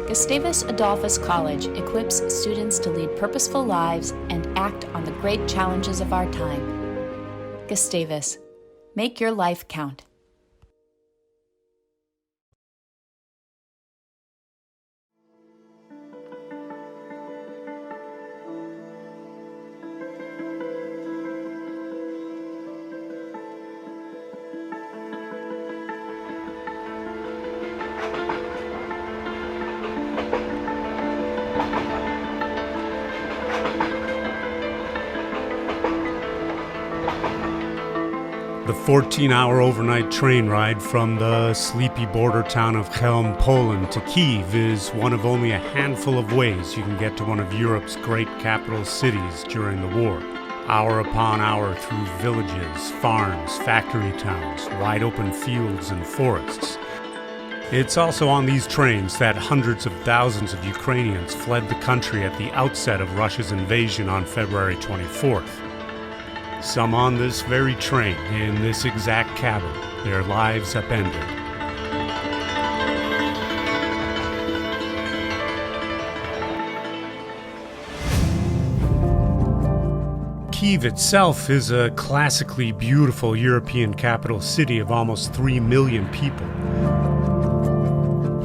Gustavus Adolphus College equips students to lead purposeful lives and act on the great challenges of our time. Gustavus, make your life count. The 14-hour overnight train ride from the sleepy border town of Chelm, Poland to Kyiv is one of only a handful of ways you can get to one of Europe's great capital cities during the war. Hour upon hour through villages, farms, factory towns, wide open fields and forests. It's also on these trains that hundreds of thousands of Ukrainians fled the country at the outset of Russia's invasion on February 24th. Some on this very train, in this exact cabin, their lives upended. Kyiv itself is a classically beautiful European capital city of almost 3 million people.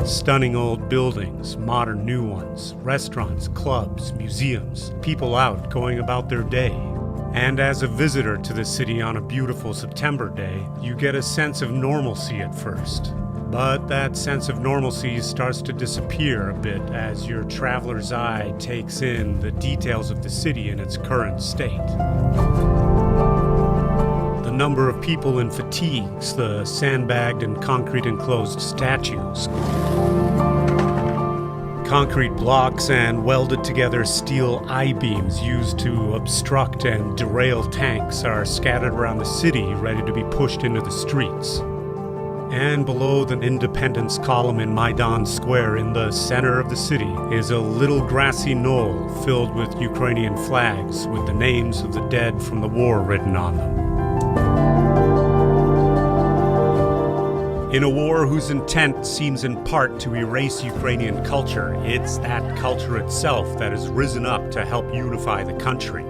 Stunning old buildings, modern new ones, restaurants, clubs, museums, people out going about their day. And as a visitor to the city on a beautiful September day, you get a sense of normalcy at first. But that sense of normalcy starts to disappear a bit as your traveler's eye takes in the details of the city in its current state. The number of people in fatigues, the sandbagged and concrete-enclosed statues, concrete blocks and welded-together steel I-beams used to obstruct and derail tanks are scattered around the city, ready to be pushed into the streets. And below the Independence column in Maidan Square in the center of the city is a little grassy knoll filled with Ukrainian flags with the names of the dead from the war written on them. In a war whose intent seems in part to erase Ukrainian culture, it's that culture itself that has risen up to help unify the country.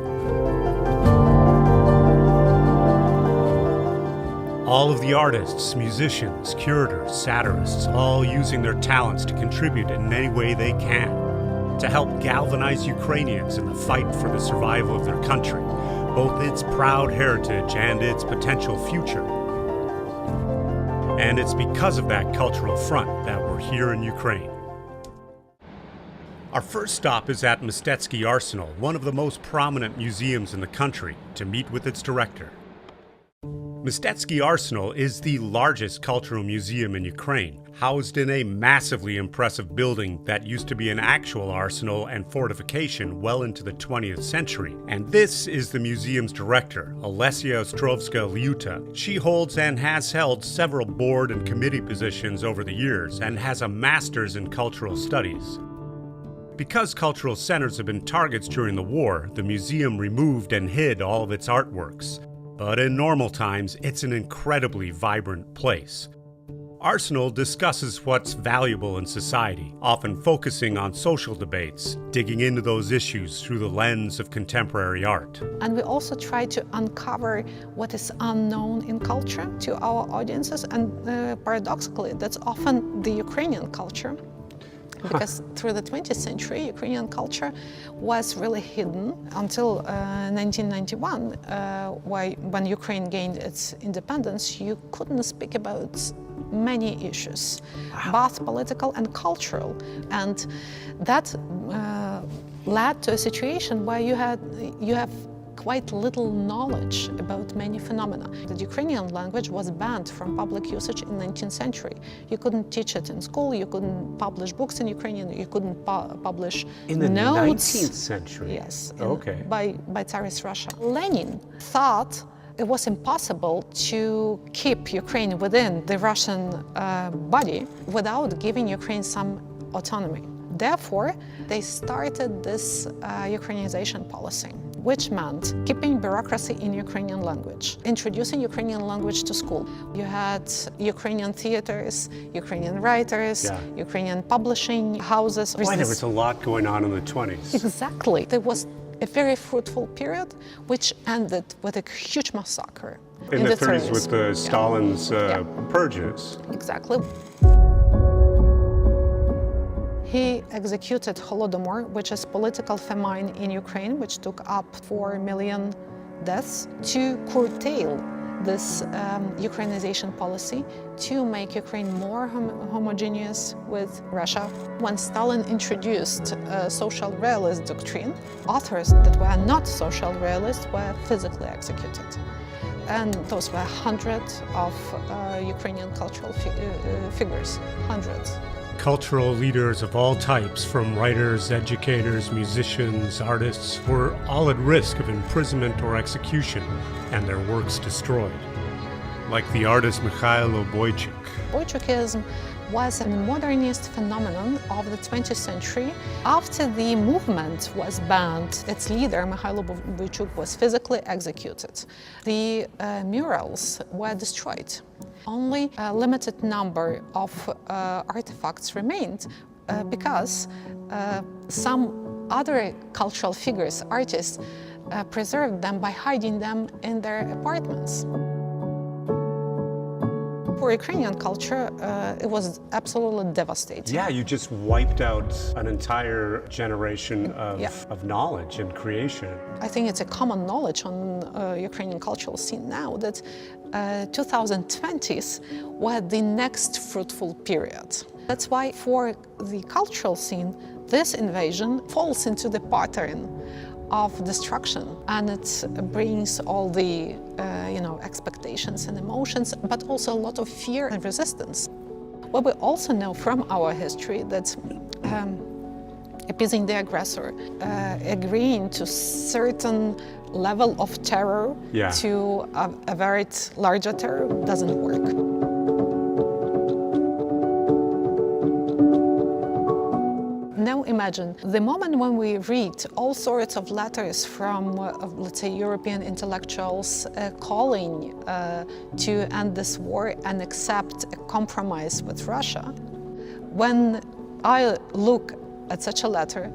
All of the artists, musicians, curators, satirists, all using their talents to contribute in any way they can to help galvanize Ukrainians in the fight for the survival of their country, both its proud heritage and its potential future. And it's because of that cultural front that we're here in Ukraine. Our first stop is at Mystetskyi Arsenal, one of the most prominent museums in the country, to meet with its director. Mystetskyi Arsenal is the largest cultural museum in Ukraine, housed in a massively impressive building that used to be an actual arsenal and fortification well into the 20th century. And this is the museum's director, Olesia Ostrovska-Lyuta. She holds and has held several board and committee positions over the years and has a master's in cultural studies. Because cultural centers have been targets during the war, the museum removed and hid all of its artworks. But in normal times, it's an incredibly vibrant place. Arsenal discusses what's valuable in society, often focusing on social debates, digging into those issues through the lens of contemporary art. And we also try to uncover what is unknown in culture to our audiences, and paradoxically, that's often the Ukrainian culture. Because through the 20th century, Ukrainian culture was really hidden until 1991, when Ukraine gained its independence. You couldn't speak about many issues, both political and cultural. And that led to a situation where you have quite little knowledge about many phenomena. The Ukrainian language was banned from public usage in the 19th century. You couldn't teach it in school, you couldn't publish books in Ukrainian, you couldn't publish in the notes. 19th century? Yes, by Tsarist Russia. Lenin thought it was impossible to keep Ukraine within the Russian body without giving Ukraine some autonomy. Therefore, they started this Ukrainization policy. which meant keeping bureaucracy in Ukrainian language, introducing Ukrainian language to school. You had Ukrainian theaters, Ukrainian writers, Ukrainian publishing houses. Boy, there was a lot going on in the 20s. Exactly. There was a very fruitful period which ended with a huge massacre. In the 30s with Stalin's purges. Exactly. He executed Holodomor, which is political famine in Ukraine, which took up 4 million deaths, to curtail this Ukrainization policy, to make Ukraine more homogeneous with Russia. When Stalin introduced social realist doctrine, authors that were not social realists were physically executed. And those were hundreds of Ukrainian cultural figures, hundreds. Cultural leaders of all types, from writers, educators, musicians, artists, were all at risk of imprisonment or execution and their works destroyed. Like the artist Mikhailo Boychuk. Boychukism was a modernist phenomenon of the 20th century. After the movement was banned, its leader, Mikhailo Boychuk, was physically executed. The murals were destroyed. Only a limited number of artifacts remained because some other cultural figures, artists, preserved them by hiding them in their apartments. For Ukrainian culture, it was absolutely devastating. Yeah, you just wiped out an entire generation of knowledge and creation. I think it's a common knowledge on Ukrainian cultural scene now that 2020s were the next fruitful period. That's why for the cultural scene, this invasion falls into the pattern of destruction, and it brings all the expectations and emotions, but also a lot of fear and resistance. What we also know from our history that appeasing the aggressor, agreeing to certain level of terror to avert larger terror doesn't work. Now imagine the moment when we read all sorts of letters from, let's say, European intellectuals calling to end this war and accept a compromise with Russia. When I look at such a letter,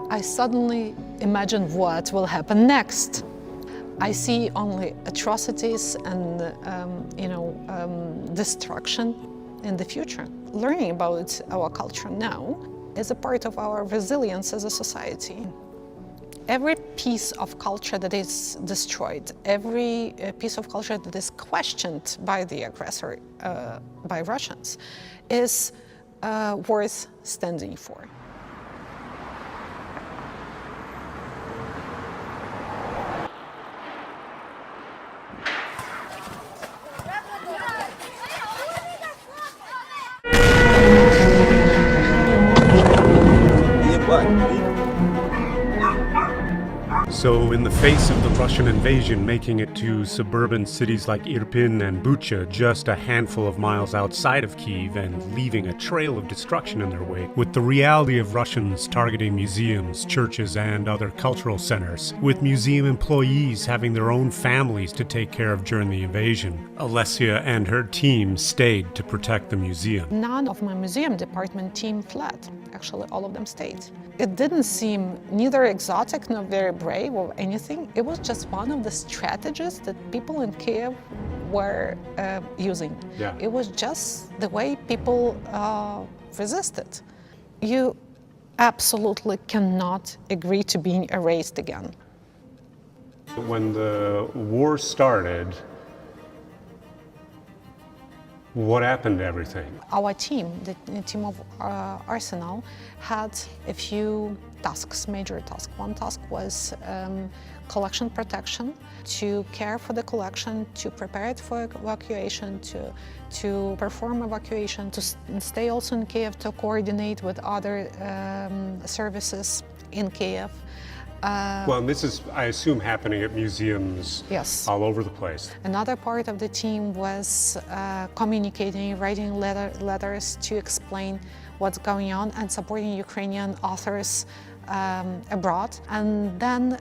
I suddenly imagine what will happen next. I see only atrocities and destruction in the future. Learning about our culture now is a part of our resilience as a society. Every piece of culture that is destroyed, every piece of culture that is questioned by the aggressor, by Russians, is worth standing for. So in the face of the Russian invasion making it to suburban cities like Irpin and Bucha, just a handful of miles outside of Kyiv, and leaving a trail of destruction in their wake, with the reality of Russians targeting museums, churches, and other cultural centers, with museum employees having their own families to take care of during the invasion, Alessia and her team stayed to protect the museum. None of my museum department team fled. Actually, all of them stayed. It didn't seem neither exotic nor very brave or anything. It was just one of the strategies that people in Kyiv were using. Yeah. It was just the way people resisted. You absolutely cannot agree to being erased again. When the war started, what happened to everything? Our team, the team of Arsenal, had a few tasks, major tasks. One task was collection protection, to care for the collection, to prepare it for evacuation, to perform evacuation, to stay also in Kyiv, to coordinate with other services in Kyiv. Well, and this is, I assume, happening at museums all over the place. Another part of the team was communicating, writing letters to explain what's going on and supporting Ukrainian authors abroad. And then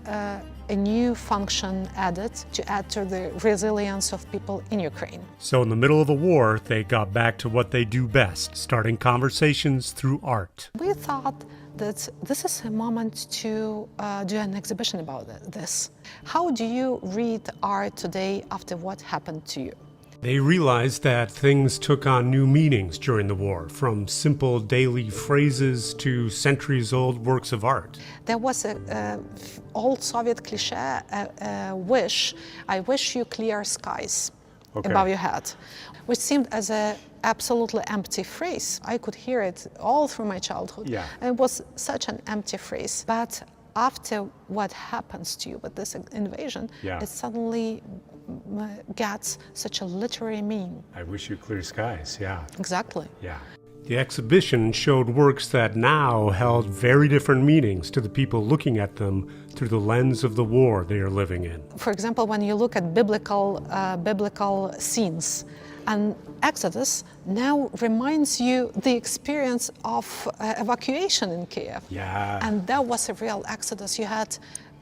a new function added to add to the resilience of people in Ukraine. So in the middle of a war, they got back to what they do best, starting conversations through art. We thought that this is a moment to do an exhibition about this. How do you read art today after what happened to you? They realized that things took on new meanings during the war, from simple daily phrases to centuries-old works of art. There was an old Soviet cliché, wish, I wish you clear skies above your head, which seemed as an absolutely empty phrase. I could hear it all through my childhood. Yeah. And it was such an empty phrase. But after what happens to you with this invasion, it suddenly gets such a literary meaning. I wish you clear skies, yeah. Exactly. Yeah. The exhibition showed works that now held very different meanings to the people looking at them through the lens of the war they are living in. For example, when you look at biblical scenes, and Exodus now reminds you the experience of evacuation in Kiev. Yeah. And that was a real exodus. You had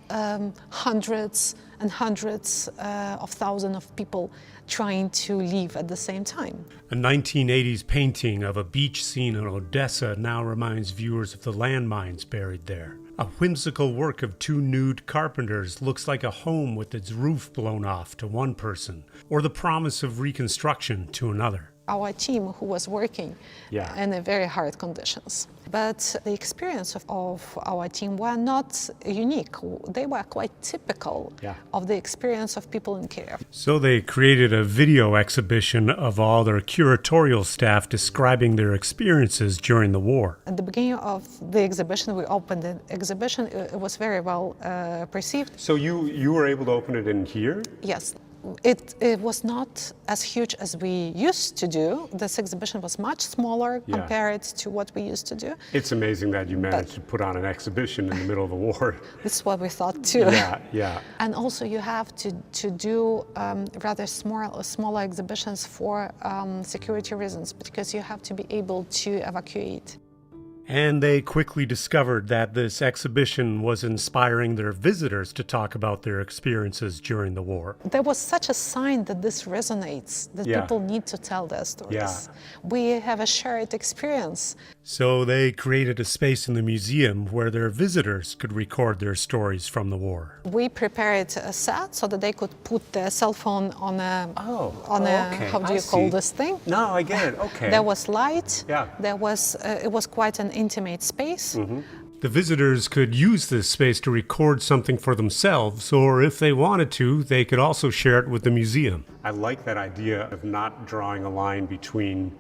hundreds and hundreds of thousands of people trying to leave at the same time. A 1980s painting of a beach scene in Odessa now reminds viewers of the landmines buried there. A whimsical work of two nude carpenters looks like a home with its roof blown off to one person, or the promise of reconstruction to another. Our team who was working in very hard conditions. But the experience of our team were not unique. They were quite typical of the experience of people in Kiev. So they created a video exhibition of all their curatorial staff describing their experiences during the war. At the beginning of the exhibition, we opened the exhibition. It was very well perceived. So you were able to open it in here? Yes. It was not as huge as we used to do. This exhibition was much smaller compared to what we used to do. It's amazing that you managed to put on an exhibition in the middle of a war. This is what we thought too. Yeah. And also you have to do rather smaller exhibitions for security reasons, because you have to be able to evacuate. And they quickly discovered that this exhibition was inspiring their visitors to talk about their experiences during the war. There was such a sign that this resonates, that people need to tell their stories. We have a shared experience. So they created a space in the museum where their visitors could record their stories from the war. We prepared a set so that they could put their cell phone on a how do you call this thing? No, I get it. Okay. There was light. Yeah. There was it was quite an intimate space. Mm-hmm. The visitors could use this space to record something for themselves, or if they wanted to, they could also share it with the museum. I like that idea of not drawing a line between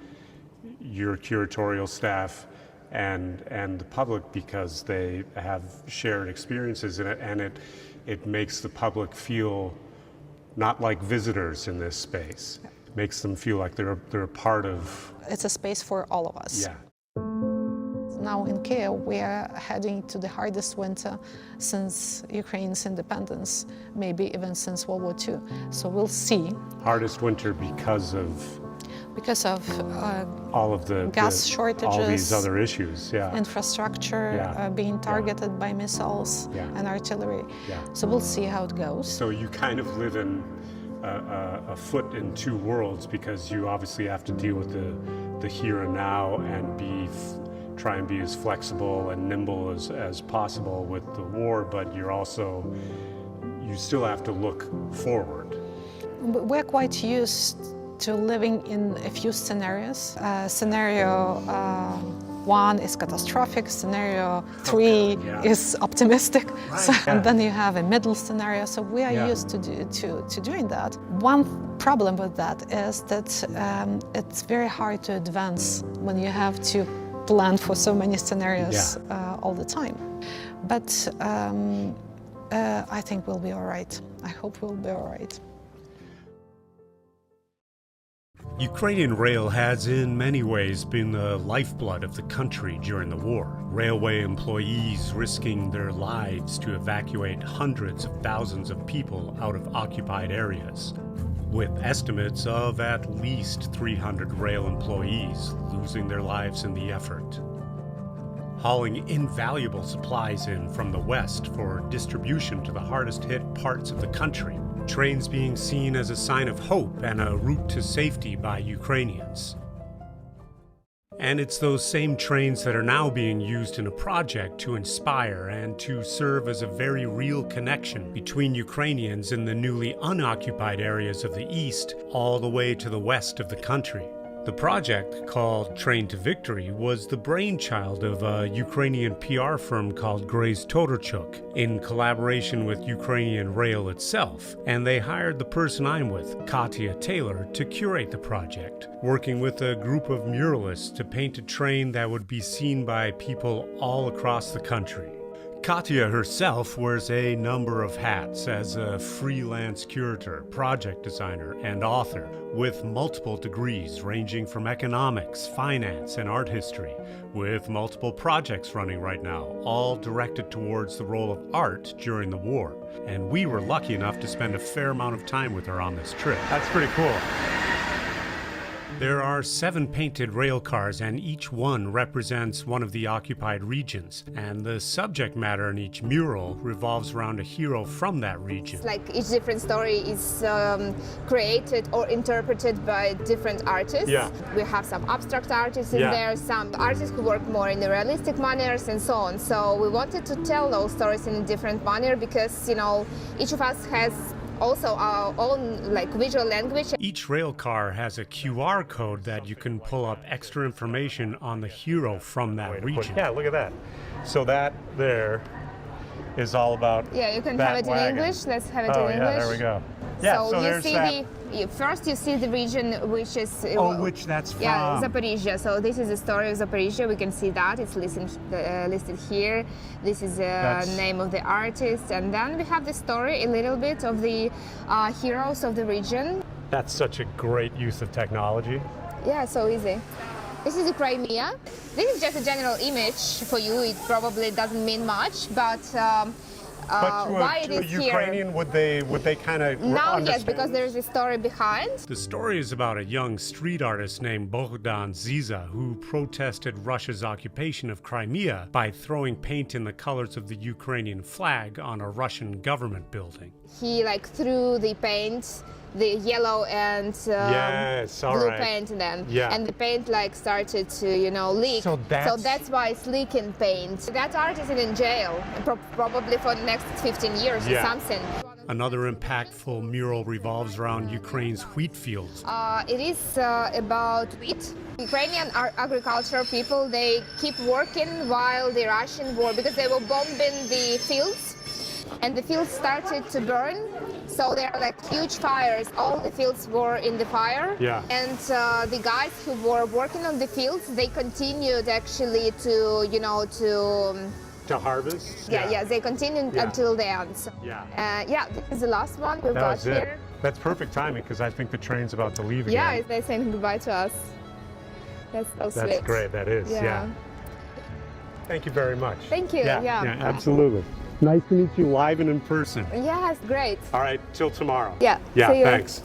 your curatorial staff and the public, because they have shared experiences in it, and it makes the public feel not like visitors in this space. It makes them feel like they're a part of... It's a space for all of us. Yeah. Now in Kiev, we are heading to the hardest winter since Ukraine's independence, maybe even since World War II. So we'll see. Hardest winter because of all of the gas shortages, all these other issues, infrastructure being targeted by missiles and artillery. So we'll see how it goes. So you kind of live in a foot in two worlds, because you obviously have to deal with the here and now and try and be as flexible and nimble as possible with the war, but you still have to look forward. We're quite used to living in a few scenarios. Scenario 1 is catastrophic, scenario 3 is optimistic, and then you have a middle scenario. So we are used to doing that. One problem with that is that it's very hard to advance when you have to plan for so many scenarios all the time. But I think we'll be all right. I hope we'll be all right. Ukrainian rail has in many ways been the lifeblood of the country during the war. Railway employees risking their lives to evacuate hundreds of thousands of people out of occupied areas, with estimates of at least 300 rail employees losing their lives in the effort. hauling invaluable supplies in from the west for distribution to the hardest-hit parts of the country. Trains being seen as a sign of hope and a route to safety by Ukrainians. And it's those same trains that are now being used in a project to inspire and to serve as a very real connection between Ukrainians in the newly unoccupied areas of the east all the way to the west of the country. The project, called Train to Victory, was the brainchild of a Ukrainian PR firm called Grace Todorchuk in collaboration with Ukrainian Rail itself, and they hired the person I'm with, Katya Taylor, to curate the project, working with a group of muralists to paint a train that would be seen by people all across the country. Katya herself wears a number of hats as a freelance curator, project designer, and author, with multiple degrees ranging from economics, finance, and art history, with multiple projects running right now, all directed towards the role of art during the war. And we were lucky enough to spend a fair amount of time with her on this trip. That's pretty cool. There are 7 painted rail cars, and each one represents one of the occupied regions. And the subject matter in each mural revolves around a hero from that region. Like each different story is created or interpreted by different artists. Yeah. We have some abstract artists in there, some artists who work more in the realistic manners and so on. So we wanted to tell those stories in a different manner because, you know, each of us has also our own visual language. Each rail car has a QR code that you can pull up extra information on the hero from that region. Yeah, look at that. So that there is all about you can have it in English. Let's have it in English. Yeah, there we go. Yeah, so you see first you see the region which is which that's from. Yeah, Zaporizhia. So this is the story of Zaporizhia. We can see that it's listed here. This is the name of the artist, and then we have the story a little bit of the heroes of the region. That's such a great use of technology. Yeah, so easy. This is the Crimea. This is just a general image for you. It probably doesn't mean much, but why it is Ukrainian, here. would they kind of Now, understand? yes, because there is a story behind. The story is about a young street artist named Bogdan Ziza who protested Russia's occupation of Crimea by throwing paint in the colors of the Ukrainian flag on a Russian government building. He threw the paint, the yellow and blue paint in them, and the paint started to leak. So that's why it's leaking paint. That artist is in jail, probably for the next 15 years or something. Another impactful mural revolves around Ukraine's wheat fields. It is about wheat. Ukrainian agricultural people, they keep working while the Russian war, because they were bombing the fields, and the fields started to burn. So there are huge fires. All the fields were in the fire. Yeah. And the guys who were working on the fields, they continued actually to To harvest? Yeah, they continued until the end. So, this is the last one we've got here. That's perfect timing because I think the train's about to leave again. Yeah, they're saying goodbye to us. That's so sweet. That's great, that is, yeah. Thank you very much. Thank you, yeah, absolutely. Nice to meet you live and in person. Yes, great. All right, till tomorrow. Yeah, see you. Thanks.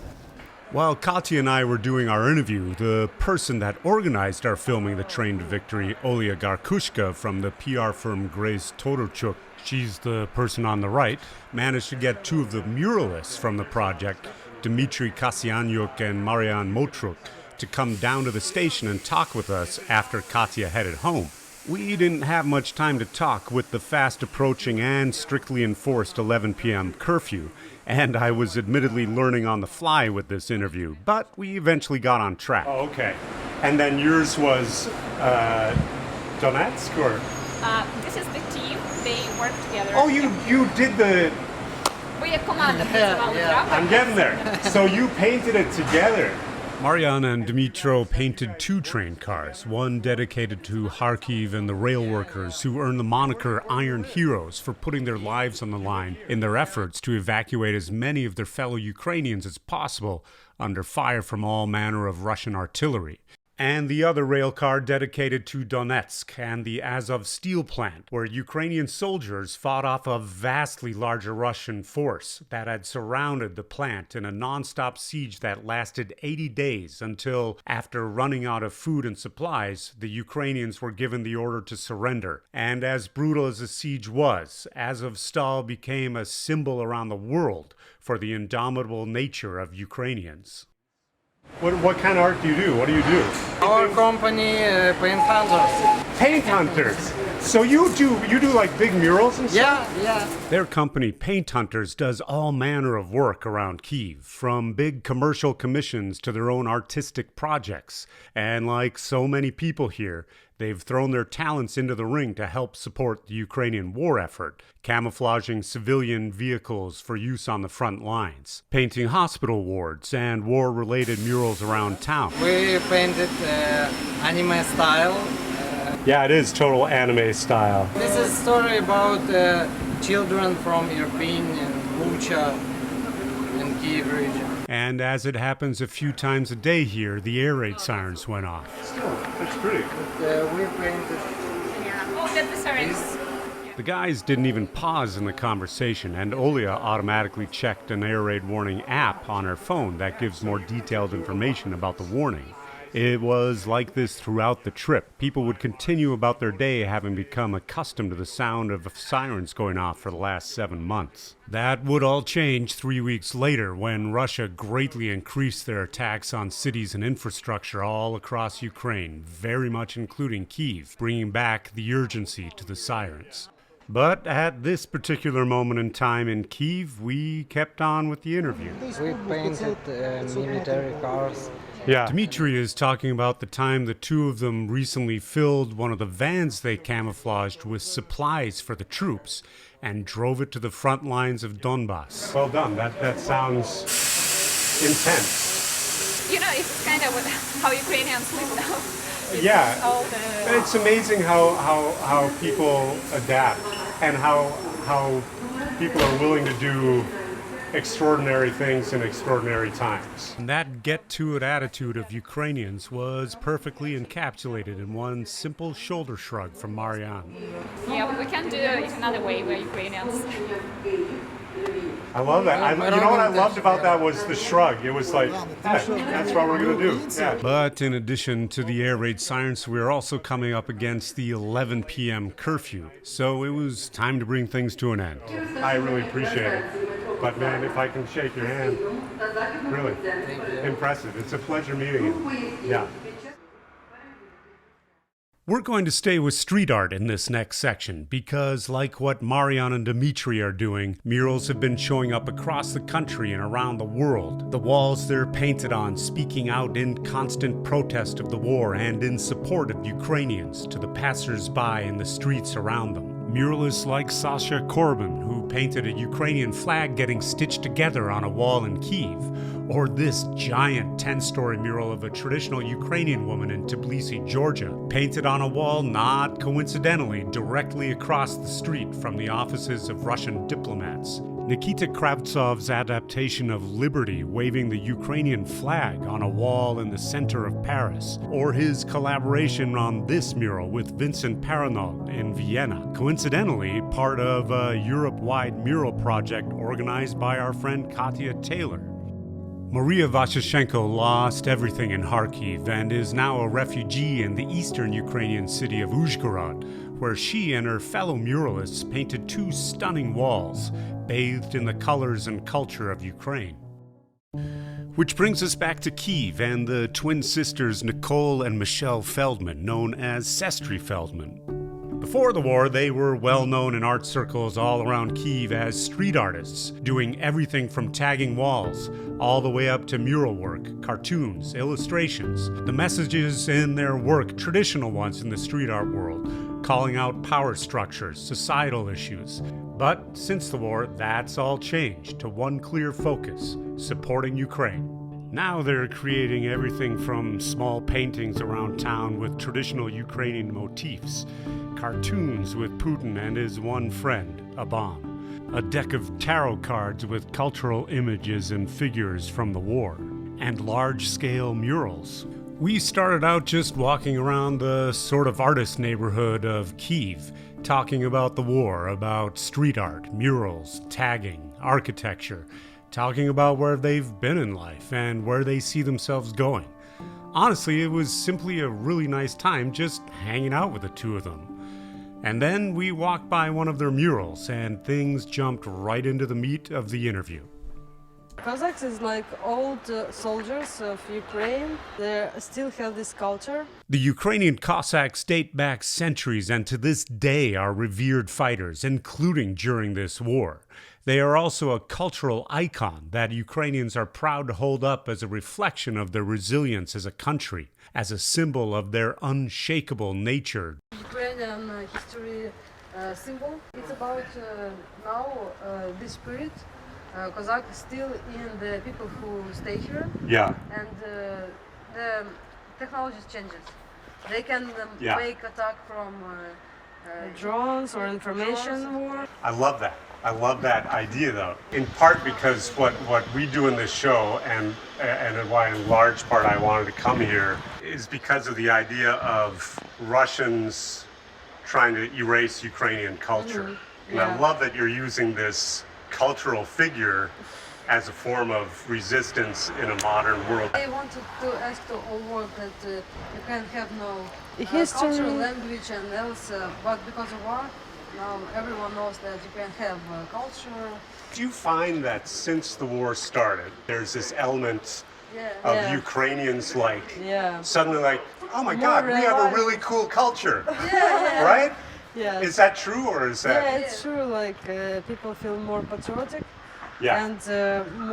While Katya and I were doing our interview, the person that organized our filming the Train to Victory, Olia Garkushka from the PR firm Grace Todorchuk, she's the person on the right, managed to get 2 of the muralists from the project, Dmitry Kasyanyuk and Marian Motruk, to come down to the station and talk with us after Katya headed home. We didn't have much time to talk with the fast approaching and strictly enforced 11 p.m. curfew, and I was admittedly learning on the fly with this interview, but we eventually got on track. Oh, okay. And then yours was Donetsk, or? This is the team. They work together. Oh, you did the... We are команда. I'm getting there. So you painted it together. Mariana and Dmitro painted 2 train cars, one dedicated to Kharkiv and the rail workers who earned the moniker Iron Heroes for putting their lives on the line in their efforts to evacuate as many of their fellow Ukrainians as possible under fire from all manner of Russian artillery. and the other railcar dedicated to Donetsk and the Azov steel plant, where Ukrainian soldiers fought off a vastly larger Russian force that had surrounded the plant in a non-stop siege that lasted 80 days until, after running out of food and supplies, the Ukrainians were given the order to surrender. And as brutal as the siege was, Azovstal became a symbol around the world for the indomitable nature of Ukrainians. What kind of art do you do? What do you do? Our company, Paint Hunters. Paint hunters. So you do like big murals and stuff? Yeah. Their company, Paint Hunters, does all manner of work around Kyiv, from big commercial commissions to their own artistic projects. And like so many people here, they've thrown their talents into the ring to help support the Ukrainian war effort, camouflaging civilian vehicles for use on the front lines, painting hospital wards, and war-related murals around town. We painted anime style. Yeah, it is total anime style. This is a story about children from Irpin and Bucha and Kyiv region. And as it happens a few times a day here, the air raid sirens went off. Still, that's great. We painted. Oh, that's the sirens. The guys didn't even pause in the conversation, and Olia automatically checked an air raid warning app on her phone that gives more detailed information about the warning. It was like this throughout the trip. People would continue about their day having become accustomed to the sound of sirens going off for the last 7 months. That would all change 3 weeks later when Russia greatly increased their attacks on cities and infrastructure all across Ukraine, very much including Kyiv, bringing back the urgency to the sirens. But at this particular moment in time in Kyiv, we kept on with the interview. We painted military cars. Yeah. Dmitry is talking about the time the two of them recently filled one of the vans they camouflaged with supplies for the troops and drove it to the front lines of Donbass. Well done. That sounds intense. You know, it's kind of how Ukrainians live now. It's amazing how people adapt and how people are willing to do extraordinary things in extraordinary times. And that get-to-it attitude of Ukrainians was perfectly encapsulated in one simple shoulder shrug from Marianne. Yeah, we can do it another way, we're Ukrainians. I love that. You know what I loved about that was the shrug. It was like, that's what we're going to do. Yeah. But in addition to the air raid sirens, we are also coming up against the 11 p.m. curfew. So it was time to bring things to an end. I really appreciate it. But man, if I can shake your hand, really impressive. It's a pleasure meeting you. Yeah. We're going to stay with street art in this next section because, like what Marian and Dmitry are doing, murals have been showing up across the country and around the world. The walls they're painted on speaking out in constant protest of the war and in support of Ukrainians to the passers-by in the streets around them. Muralists like Sasha Korbin, who painted a Ukrainian flag getting stitched together on a wall in Kyiv, or this giant 10-story mural of a traditional Ukrainian woman in Tbilisi, Georgia, painted on a wall not coincidentally directly across the street from the offices of Russian diplomats. Nikita Kravtsov's adaptation of Liberty waving the Ukrainian flag on a wall in the center of Paris, or his collaboration on this mural with Vincent Paranol in Vienna, coincidentally part of a Europe-wide mural project organized by our friend Katya Taylor. Maria Vashchenko lost everything in Kharkiv and is now a refugee in the eastern Ukrainian city of Uzhhorod, where she and her fellow muralists painted 2 stunning walls, bathed in the colors and culture of Ukraine. Which brings us back to Kyiv and the twin sisters Nicole and Michelle Feldman, known as Sestry Feldman. Before the war, they were well known in art circles all around Kyiv as street artists, doing everything from tagging walls, all the way up to mural work, cartoons, illustrations. The messages in their work, traditional ones in the street art world, calling out power structures, societal issues. But since the war, that's all changed to one clear focus: supporting Ukraine. Now they're creating everything from small paintings around town with traditional Ukrainian motifs, cartoons with Putin and his one friend, a bomb, a deck of tarot cards with cultural images and figures from the war, and large-scale murals. We started out just walking around the sort of artist neighborhood of Kyiv, talking about the war, about street art, murals, tagging, architecture, talking about where they've been in life and where they see themselves going. Honestly, it was simply a really nice time just hanging out with the two of them. And then we walked by one of their murals and things jumped right into the meat of the interview. Cossacks is like old soldiers of Ukraine. They still have this culture. The Ukrainian Cossacks date back centuries and to this day are revered fighters, including during this war. They are also a cultural icon that Ukrainians are proud to hold up as a reflection of their resilience as a country, as a symbol of their unshakable nature. Ukrainian history symbol. It's about now this spirit. Cossack is still in the people who stay here. Yeah. And the technology changes. They can make attack from drones or information war. I love that. I love that idea, though. In part because what we do in this show, and why in large part I wanted to come here, is because of the idea of Russians trying to erase Ukrainian culture. Mm-hmm. And Yeah. I love that you're using this cultural figure as a form of resistance in a modern world. I wanted to ask to all world that you can have no History. cultural language and else, but because of war, now everyone knows that you can have culture. Do you find that since the war started, there's this element of Yeah. Ukrainians like Yeah. suddenly like, oh my More God, we have a realized. really cool culture, Yeah. right? Yeah. Is that true or is that? Yeah, it's true. Like people feel more patriotic Yeah. and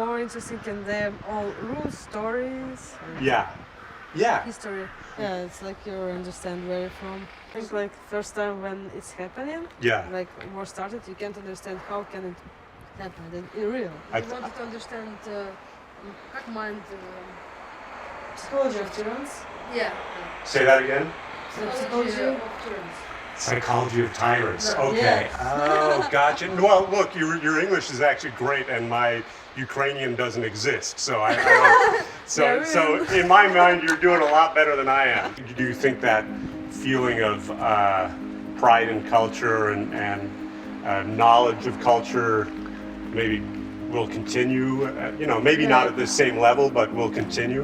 more interested in their own roots, stories, Yeah. Yeah. history. Yeah, it's like you understand where you're from. I think like first time when it's happening, Yeah. like war started, you can't understand how can it happen in real. I- You wanted to understand как mind psychology of tyrants. Yeah. Say that again. Psychology of tyrants. Psychology of tyrants. Yeah. Okay. Oh, gotcha. Well, look, your English is actually great, and my Ukrainian doesn't exist. So I don't, so in my mind, you're doing a lot better than I am. Do you think that feeling of pride in culture and knowledge of culture maybe will continue? Maybe not at the same level, but will continue.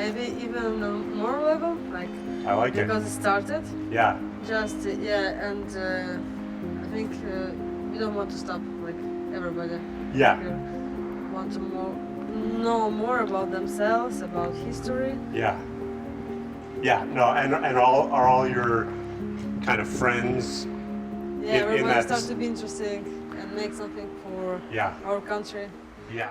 Maybe even on more level, like I like it. because it started. Yeah. Just and I think we don't want to stop like everybody. Yeah. We want to know more about themselves, about history. Yeah. Yeah. No. And are all your kind of friends? Yeah, in everybody that- starts to be interesting and make something for Yeah. our country. Yeah.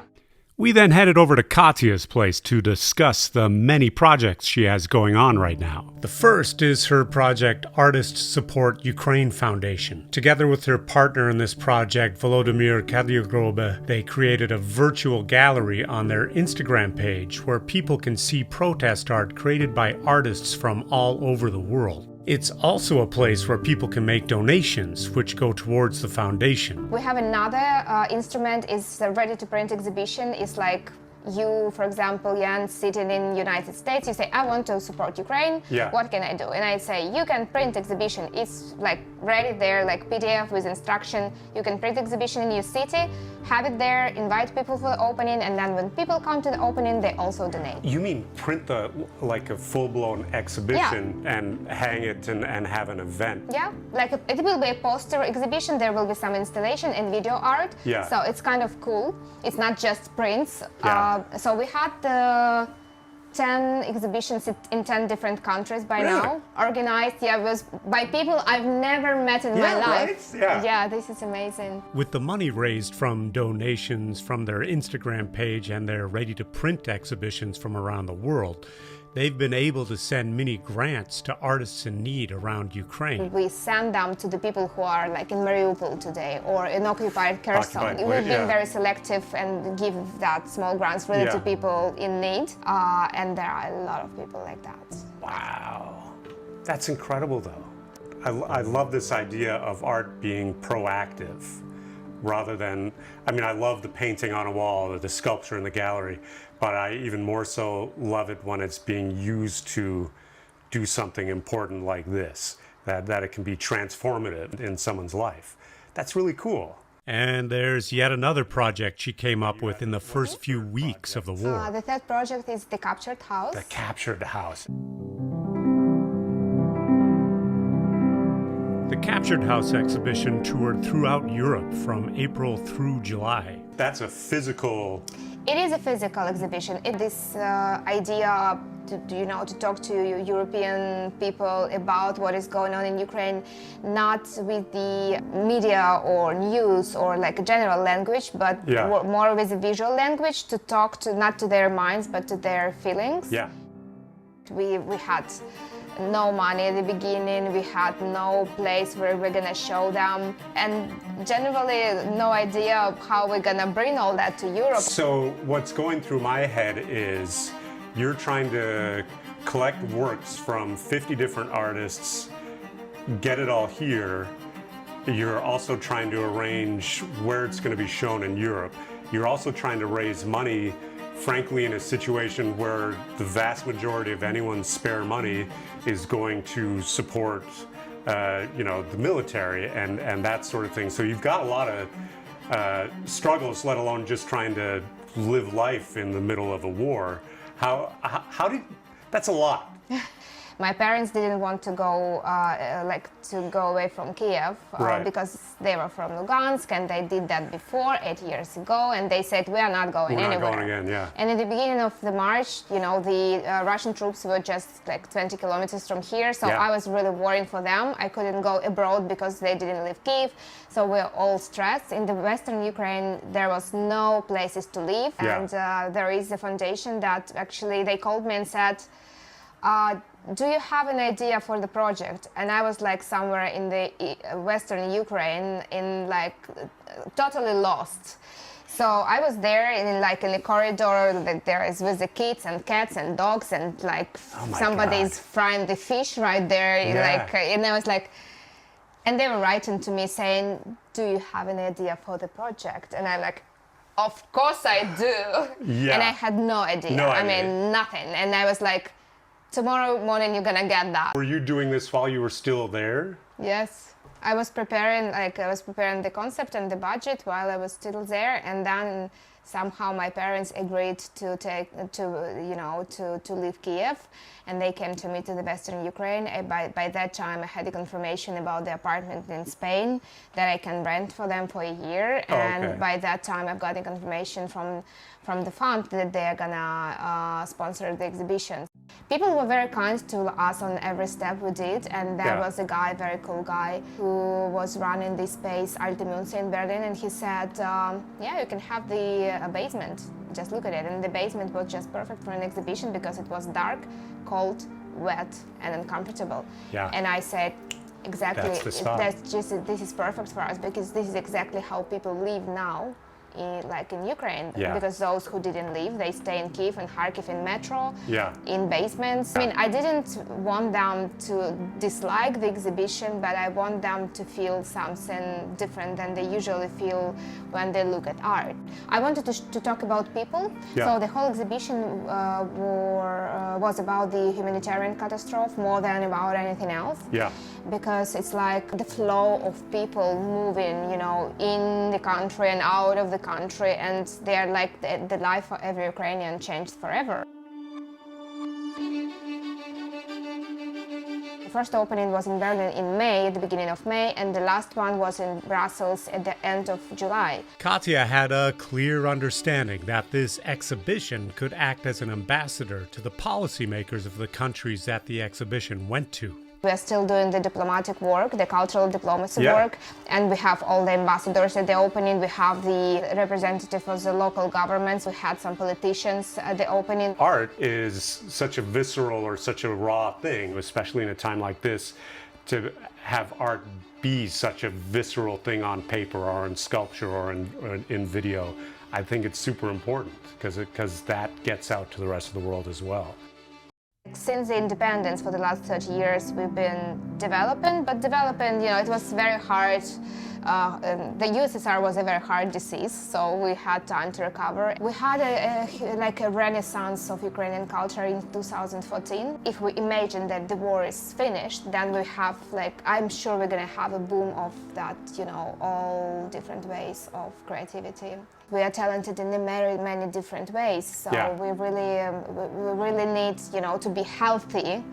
We then headed over to Katya's place to discuss the many projects she has going on right now. The first is her project Artists Support Ukraine Foundation. Together with her partner in this project, Volodymyr Kadyrgrobe, they created a virtual gallery on their Instagram page where people can see protest art created by artists from all over the world. It's also a place where people can make donations, which go towards the foundation. We have another instrument, is a ready-to-print exhibition. It's like you, for example, Jan, sitting in United States, you say, I want to support Ukraine, Yeah. what can I do? And I say, you can print exhibition. It's like ready there, like PDF with instruction. You can print exhibition in your city, have it there, invite people for the opening, and then when people come to the opening, they also donate. You mean print like a full-blown exhibition and hang it and have an event? Yeah, like it will be a poster exhibition, there will be some installation and video art. Yeah. So it's kind of cool. It's not just prints. Yeah. So we had 10 exhibitions in 10 different countries by Really? now, organized, was by people I've never met in my Yeah, life. right? Yeah. This is amazing. With the money raised from donations from their Instagram page and their ready-to-print exhibitions from around the world, they've been able to send mini grants to artists in need around Ukraine. We send them to the people who are like in Mariupol today or in occupied Kherson. Occupied, We've been yeah. very selective and give that small grants really to Yeah. people in need. And there are a lot of people like that. Wow. That's incredible, though. I love this idea of art being proactive. rather than, I mean, I love the painting on a wall or the sculpture in the gallery, but I even more so love it when it's being used to do something important like this, that it can be transformative in someone's life. That's really cool. And there's yet another project she came up with in the first few weeks of the war. The third project is The Captured House. The Captured House. The Captured House exhibition toured throughout Europe from April through July. That's a physical... It is a physical exhibition. This idea to talk to European people about what is going on in Ukraine, not with the media or news or like a general language, but more with a visual language, to talk to, not to their minds, but to their feelings. Yeah. We had no money at the beginning, we had no place where we're gonna show them, and generally no idea of how we're gonna bring all that to Europe. So what's going through my head is you're trying to collect works from 50 different artists, get it all here. You're also trying to arrange where it's gonna be shown in Europe. You're also trying to raise money, frankly, in a situation where the vast majority of anyone's spare money is going to support, the military and that sort of thing. So you've got a lot of struggles, let alone just trying to live life in the middle of a war. That's a lot. My parents didn't want to go go away from Kiev because they were from Lugansk, and they did that before 8 years ago, and they said we are not going anywhere. We're not going again, yeah. And at the beginning of the march, the Russian troops were just like 20 kilometers from here, so I was really worried for them. I couldn't go abroad because they didn't leave Kiev, so we're all stressed. In the Western Ukraine, there was no places to live, and there is a foundation that actually they called me and said, do you have an idea for the project? And I was like somewhere in the Western Ukraine, in like totally lost. So I was there in a corridor that there is with the kids and cats and dogs, and like somebody's frying the fish right there. And I was like, and they were writing to me saying, do you have an idea for the project? And I'm like, of course I do. Yeah. And I had no idea. I mean, nothing. And I was like, tomorrow morning you're gonna get that. Were you doing this while you were still there? Yes. I was preparing the concept and the budget while I was still there, and then somehow my parents agreed to leave Kiev, and they came to me to the Western Ukraine. By that time I had a confirmation about the apartment in Spain that I can rent for them for a year, and by that time I've got a confirmation from the fund that they're gonna sponsor the exhibition. People were very kind to us on every step we did, and there was a guy, very cool guy, who was running this space, Alte Münze in Berlin, and he said, you can have the basement, just look at it. And the basement was just perfect for an exhibition because it was dark, cold, wet, and uncomfortable. Yeah. And I said, exactly, this is perfect for us, because this is exactly how people live now. In Ukraine, because those who didn't leave, they stay in Kiev and Kharkiv in metro, in basements. I mean, I didn't want them to dislike the exhibition, but I want them to feel something different than they usually feel when they look at art. I wanted to talk about people, so the whole exhibition was about the humanitarian catastrophe more than about anything else. Yeah. Because it's like the flow of people moving, in the country and out of the country, and they're like the life of every Ukrainian changed forever. The first opening was in Berlin in May, at the beginning of May, and the last one was in Brussels at the end of July. Katya had a clear understanding that this exhibition could act as an ambassador to the policymakers of the countries that the exhibition went to. We are still doing the diplomatic work, the cultural diplomacy work, and we have all the ambassadors at the opening. We have the representative of the local governments. We had some politicians at the opening. Art is such a visceral or such a raw thing, especially in a time like this, to have art be such a visceral thing on paper or in sculpture or in video. I think it's super important because that gets out to the rest of the world as well. Since the independence for the last 30 years, we've been developing, but developing, it was very hard. The USSR was a very hard disease, so we had time to recover. We had a renaissance of Ukrainian culture in 2014. If we imagine that the war is finished, then we have, I'm sure we're going to have a boom of that, all different ways of creativity. We are talented in many different ways, so we really need, to be healthy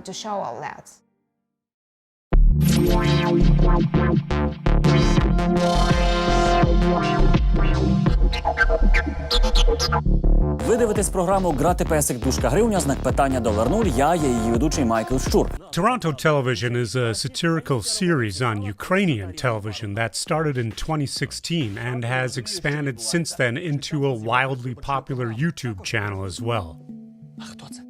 to show all that. Ви дивитесь програму «Грати песик, дужка гривня», знак питання $0. Я є її ведучий Майкл Щур. Toronto Television is a satirical series on Ukrainian television that started in 2016 and has expanded since then into a wildly popular YouTube channel as well.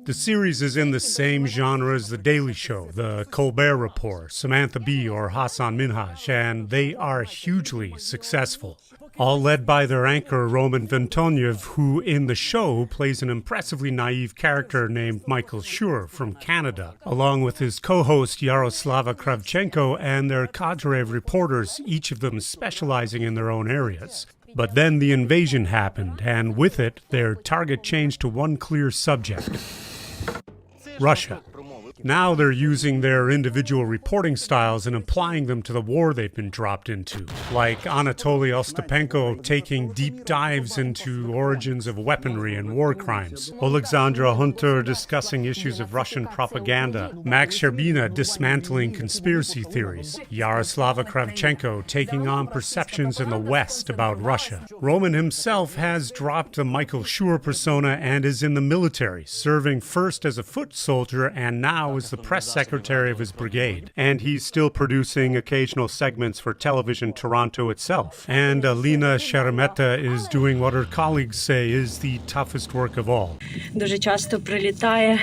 The series is in the same genre as The Daily Show, The Colbert Report, Samantha Bee, or Hassan Minhaj, and they are hugely successful. All led by their anchor Roman Ventoniev, who in the show plays an impressively naive character named Michael Schur from Canada, along with his co-host Yaroslava Kravchenko and their cadre of reporters, each of them specializing in their own areas. But then the invasion happened, and with it, their target changed to one clear subject: Russia. Now they're using their individual reporting styles and applying them to the war they've been dropped into, like Anatoly Ostapenko taking deep dives into origins of weaponry and war crimes, Alexandra Hunter discussing issues of Russian propaganda, Max Sherbina dismantling conspiracy theories, Yaroslava Kravchenko taking on perceptions in the West about Russia. Roman himself has dropped the Michael Schur persona and is in the military, serving first as a foot soldier and now as the press secretary of his brigade. And he's still producing occasional segments for Television Toronto itself. And Alina Sheremeta is doing what her colleagues say is the toughest work of all. Дуже часто прилітає,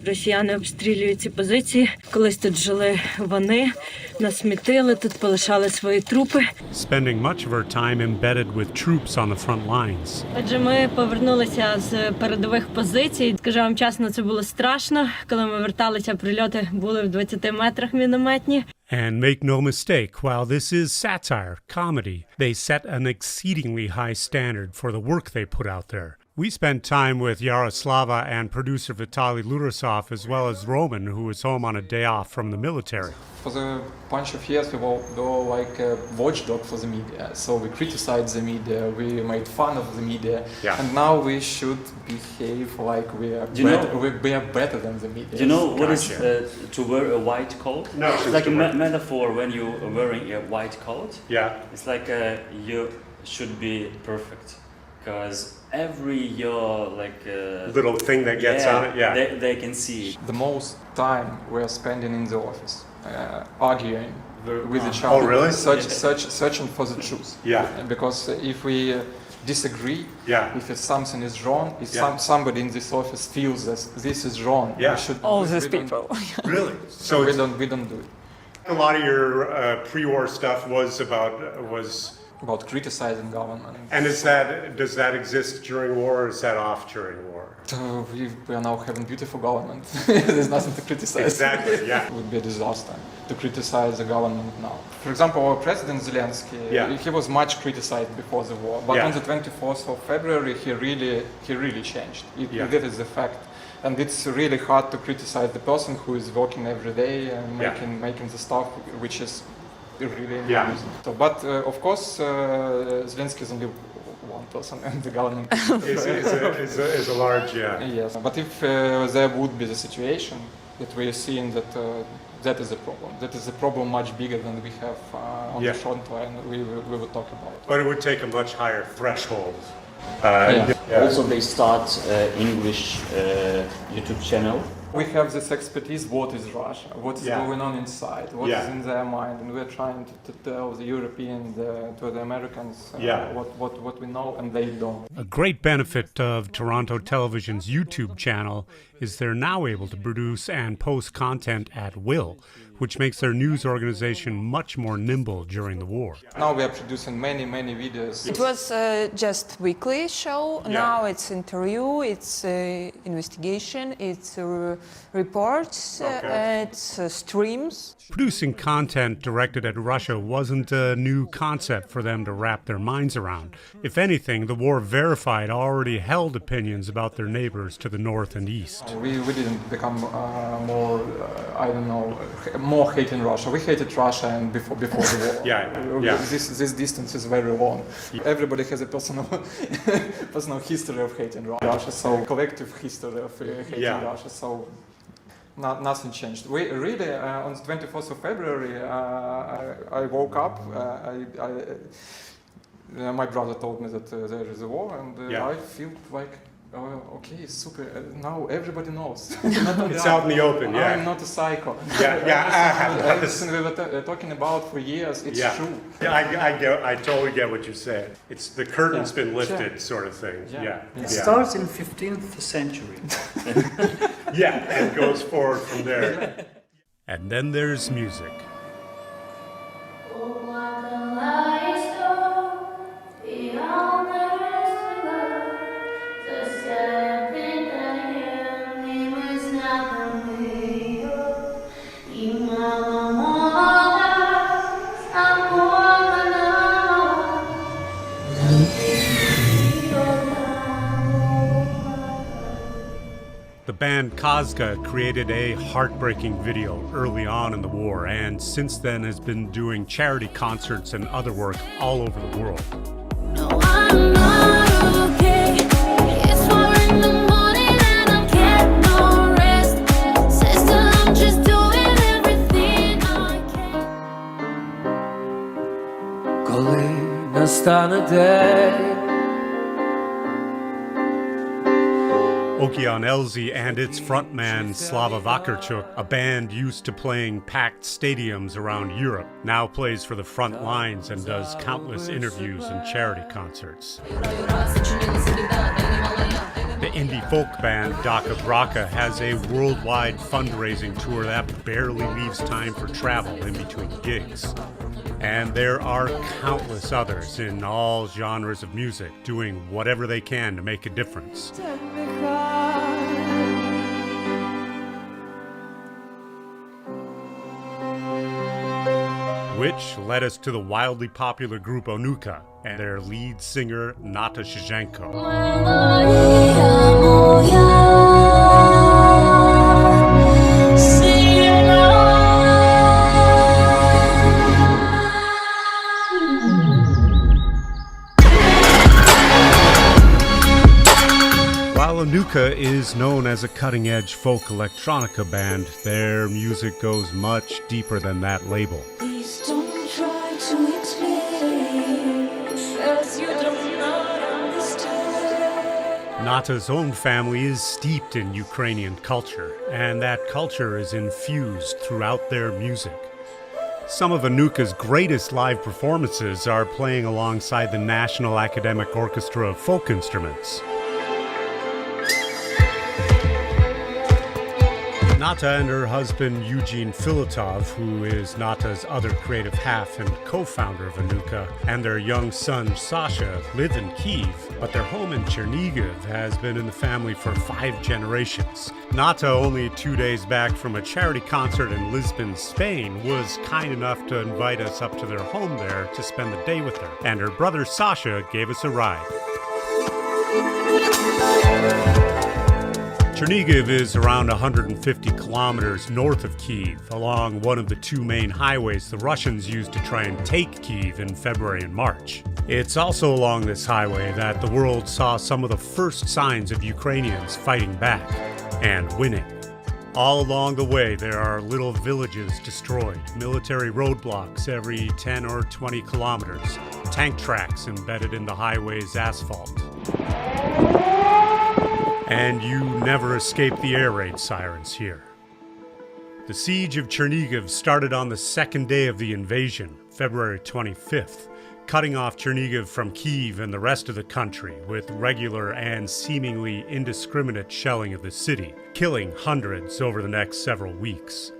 росіяни обстрілюють ці позиції. Колись тут жили вони, насмітили, тут полишали свої трупи. Spending much of her time embedded with troops on the front lines. Отже, ми повернулися з передових позицій. Скажу вам чесно, це було страшно. Коли ми верталися, прильоти були в 20 метрах мінометні. And make no mistake, while this is satire, comedy, they set an exceedingly high standard for the work they put out there. We spent time with Yaroslava and producer Vitaly Lurasov, as well as Roman, who was home on a day off from the military. For a bunch of years, we were like a watchdog for the media. So we criticized the media, we made fun of the media, and now we should behave like we are better than the media. Do you know what is to wear a white coat? No, it's like a metaphor when you're wearing a white coat. Yeah. It's like you should be perfect. Because every little thing that gets on it, they can see it. The most time we are spending in the office, arguing with each other, oh, really? searching for the truth. Yeah. Because if we disagree, if something is wrong, if somebody in this office feels that this is wrong, we should. All these people. Really? So we don't do it. A lot of your pre-war stuff was about criticizing government. And does that exist during war, or is that off during war? We are now having beautiful government. There's nothing to criticize. Exactly, yeah. It would be a disaster to criticize the government now. For example, our President Zelensky, he was much criticized before the war, but on the 24th of February, he really changed. That is the fact. And it's really hard to criticize the person who is working every day and making the stuff which is really amusing. So, but of course, Zelensky is only one person, and the government is a large, Yes, but if there would be the situation that we are seeing that is a problem. That is a problem much bigger than we have on the front line. We would talk about. But it would take a much higher threshold. Also, they start English YouTube channel. We have this expertise, what is Russia, what is going on inside, what is in their mind, and we're trying to tell the Europeans, to the Americans what we know, and they don't. A great benefit of Toronto Television's YouTube channel is they're now able to produce and post content at will, which makes their news organization much more nimble during the war. Now we are producing many videos. It was just weekly show. Yeah. Now it's interview, it's investigation, it's reports, it's streams. Producing content directed at Russia wasn't a new concept for them to wrap their minds around. If anything, the war verified already held opinions about their neighbors to the north and east. We didn't become more hating Russia. We hated Russia and before the war. Yeah. This distance is very long. Everybody has a personal history of hating Russia, so collective history of hating Russia. So nothing changed. We really on the 24th of February, I woke up. My brother told me that there is a war, and I feel like, okay, super. Now everybody knows. It's out in the open. Yeah. I'm not a psycho. Everything we were talking about for years. It's true. Yeah, I totally get what you said. It's the curtain's been lifted, sort of thing. It starts in 15th century. And goes forward from there. And then there's music. The band Kazka created a heartbreaking video early on in the war, and since then has been doing charity concerts and other work all over the world. No, I'm not okay. It's 4 in the morning and I'm getting no rest. Sister, I'm just doing everything I can. Коли настане день. Okean Elzy and its frontman Slava Vakarchuk, a band used to playing packed stadiums around Europe, now plays for the front lines and does countless interviews and charity concerts. The indie folk band Daka Braka has a worldwide fundraising tour that barely leaves time for travel in between gigs. And there are countless others in all genres of music doing whatever they can to make a difference. Which led us to the wildly popular group Onuka and their lead singer Nata Zhyzhchenko. While Onuka is known as a cutting-edge folk electronica band, their music goes much deeper than that label. Please don't try to explain, as you do not understand. Nata's own family is steeped in Ukrainian culture, and that culture is infused throughout their music. Some of Onuka's greatest live performances are playing alongside the National Academic Orchestra of Folk Instruments. Nata and her husband Eugene Filatov, who is Nata's other creative half and co-founder of Onuka, and their young son Sasha live in Kyiv, but their home in Chernihiv has been in the family for 5 generations. Nata, only 2 days back from a charity concert in Lisbon, Spain, was kind enough to invite us up to their home there to spend the day with her, and her brother Sasha gave us a ride. Chernihiv is around 150 kilometers north of Kyiv, along one of the 2 main highways the Russians used to try and take Kyiv in February and March. It's also along this highway that the world saw some of the first signs of Ukrainians fighting back and winning. All along the way, there are little villages destroyed, military roadblocks every 10 or 20 kilometers, tank tracks embedded in the highway's asphalt. And you never escape the air raid sirens here. The siege of Chernihiv started on the 2nd day of the invasion, February 25th, cutting off Chernihiv from Kyiv and the rest of the country with regular and seemingly indiscriminate shelling of the city, killing hundreds over the next several weeks.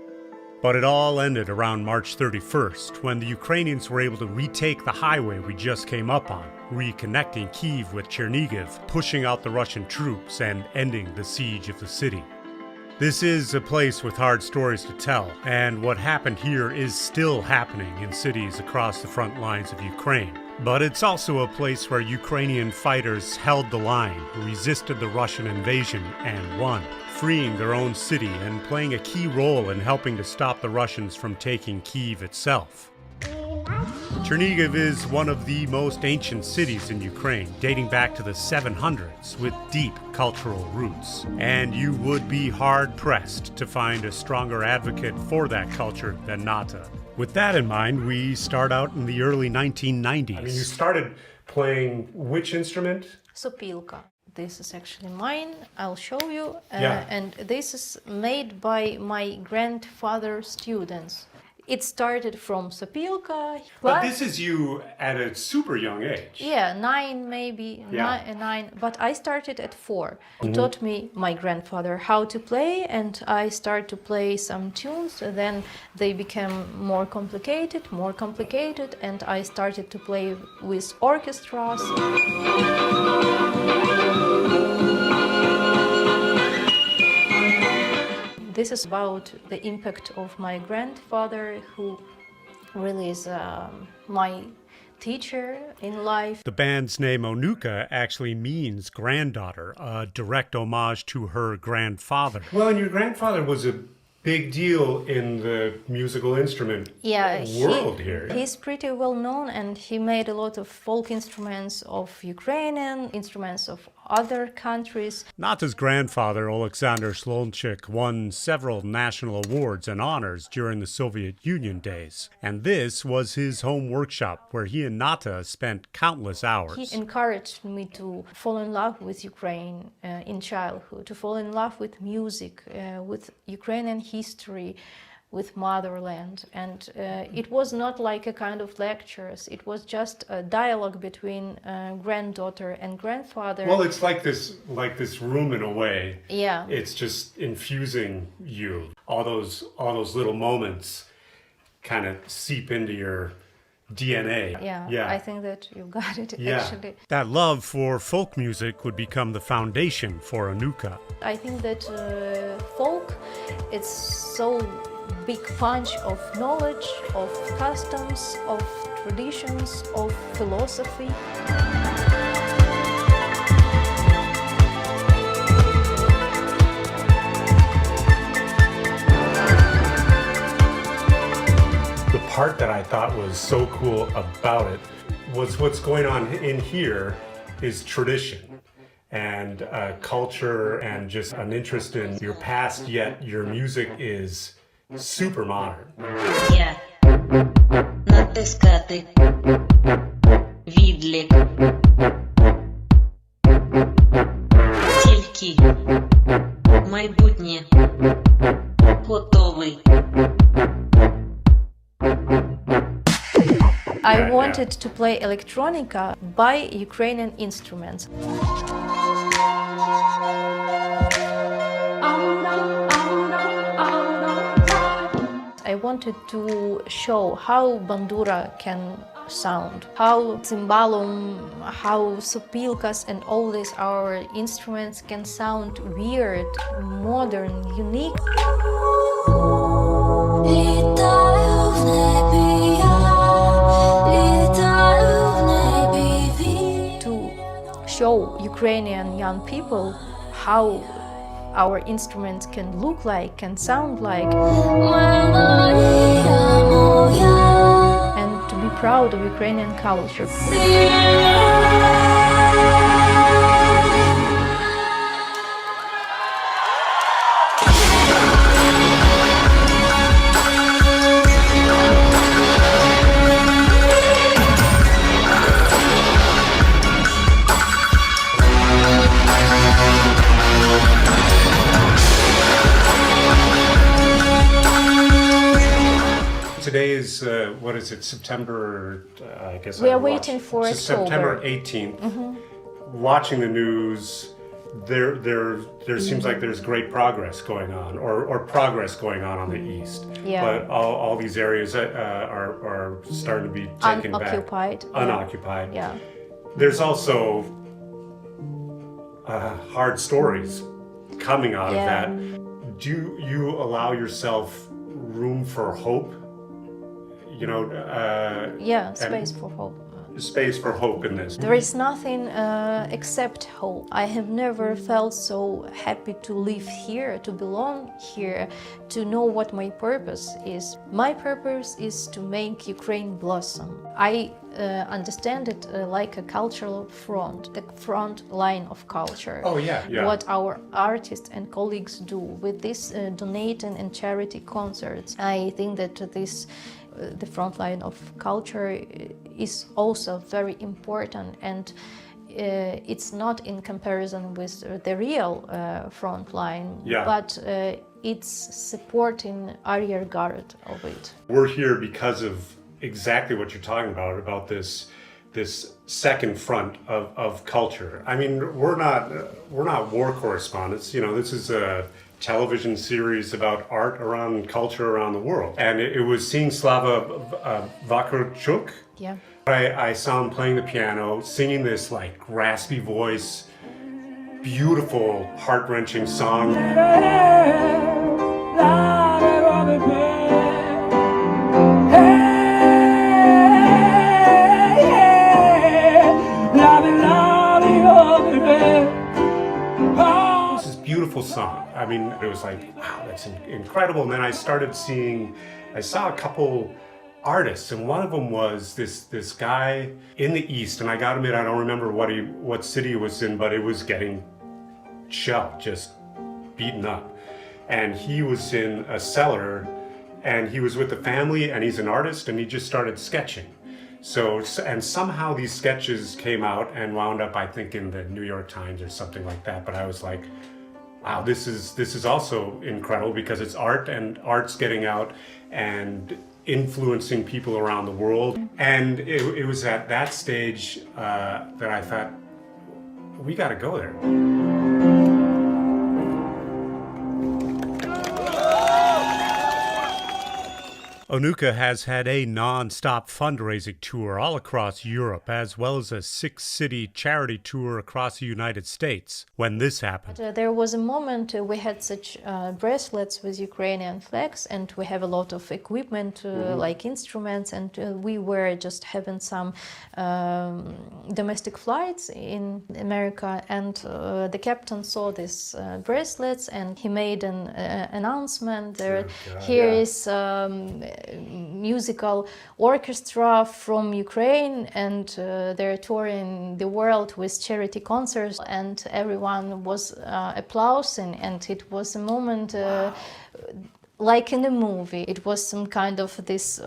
But it all ended around March 31st, when the Ukrainians were able to retake the highway we just came up on, reconnecting Kyiv with Chernihiv, pushing out the Russian troops and ending the siege of the city. This is a place with hard stories to tell, and what happened here is still happening in cities across the front lines of Ukraine. But it's also a place where Ukrainian fighters held the line, resisted the Russian invasion, and won, freeing their own city and playing a key role in helping to stop the Russians from taking Kyiv itself. Chernihiv is one of the most ancient cities in Ukraine, dating back to the 700s with deep cultural roots. And you would be hard-pressed to find a stronger advocate for that culture than Nata. With that in mind, we start out in the early 1990s. I mean, you started playing which instrument? Sopilka. This is actually mine. I'll show you. Yeah. And this is made by my grandfather's students. It started from Sopilka. But this is you at a super young age. Yeah, 9 maybe, Yeah. 9. But I started at 4. He Mhm. taught me, my grandfather, how to play, and I started to play some tunes. And then they became more complicated, and I started to play with orchestras. This is about the impact of my grandfather, who really is my teacher in life. The band's name Onuka actually means granddaughter, a direct homage to her grandfather. Well, and your grandfather was a big deal in the musical instrument world here. He's pretty well known, and he made a lot of folk instruments of Ukrainian, instruments of other countries. Nata's grandfather, Alexander Slonchik, won several national awards and honors during the Soviet Union days. And this was his home workshop, where he and Nata spent countless hours. He encouraged me to fall in love with Ukraine in childhood, to fall in love with music, with Ukrainian history, with motherland. And it was not like a kind of lectures, it was just a dialogue between granddaughter and grandfather. Well, it's like this room in a way. Yeah. It's just infusing you. All those little moments kind of seep into your DNA. Yeah, I think that you got it, actually. That love for folk music would become the foundation for Onuka. I think that folk, it's so big punch of knowledge, of customs, of traditions, of philosophy. The part that I thought was so cool about it was what's going on in here is tradition and culture and just an interest in your past, yet your music is super modern. Я натискати відлік. Тільки майбутнє готовий. I wanted to play electronica by Ukrainian instruments. I wanted to show how bandura can sound, how cymbalum, how sopilkas and all these our instruments can sound weird, modern, unique. To show Ukrainian young people how our instruments can look like, can sound like, and to be proud of Ukrainian culture. Today is, what is it, September, I guess We are waiting for October. September 18th. Watching the news, there seems like there's great progress going on, or progress going on the east. Yeah. But all these areas are starting to be taken Unoccupied. back. Unoccupied. Yeah. There's also hard stories coming out of that. Do you allow yourself room for hope? You know. Space for hope. Space for hope in this. There is nothing except hope. I have never felt so happy to live here, to belong here, to know what my purpose is. My purpose is to make Ukraine blossom. I understand it like a cultural front, the front line of culture. Oh, yeah. What our artists and colleagues do with this donating and charity concerts. I think that the front line of culture is also very important, and it's not in comparison with the real front line, but it's supporting arrearguard of it. We're here because of exactly what you're talking about this second front of culture. I mean, we're not war correspondents. You know, this is a television series about art around culture around the world, and it was seeing Slava Vakarchuk. Yeah. I saw him playing the piano, singing this like raspy voice, beautiful, heart-wrenching song. This is a beautiful song. I mean, it was like, wow, that's incredible. And then I saw a couple artists, and one of them was this guy in the East, and I gotta admit, I don't remember what city it was in, but it was getting shelled, just beaten up. And he was in a cellar, and he was with the family, and he's an artist, and he just started sketching. So, and somehow these sketches came out and wound up, I think, in the New York Times or something like that. But I was like, wow, this is also incredible, because it's art, and art's getting out and influencing people around the world. And it was at that stage that I thought, we got to go there. Onuka has had a non-stop fundraising tour all across Europe, as well as a 6-city charity tour across the United States. When this happened, there was a moment we had such bracelets with Ukrainian flags, and we have a lot of equipment like instruments, and we were just having some domestic flights in America, and the captain saw these bracelets, and he made an announcement there. Is musical orchestra from Ukraine, and they're touring the world with charity concerts, and everyone was applauding, and it was a moment like in a movie. It was some kind of this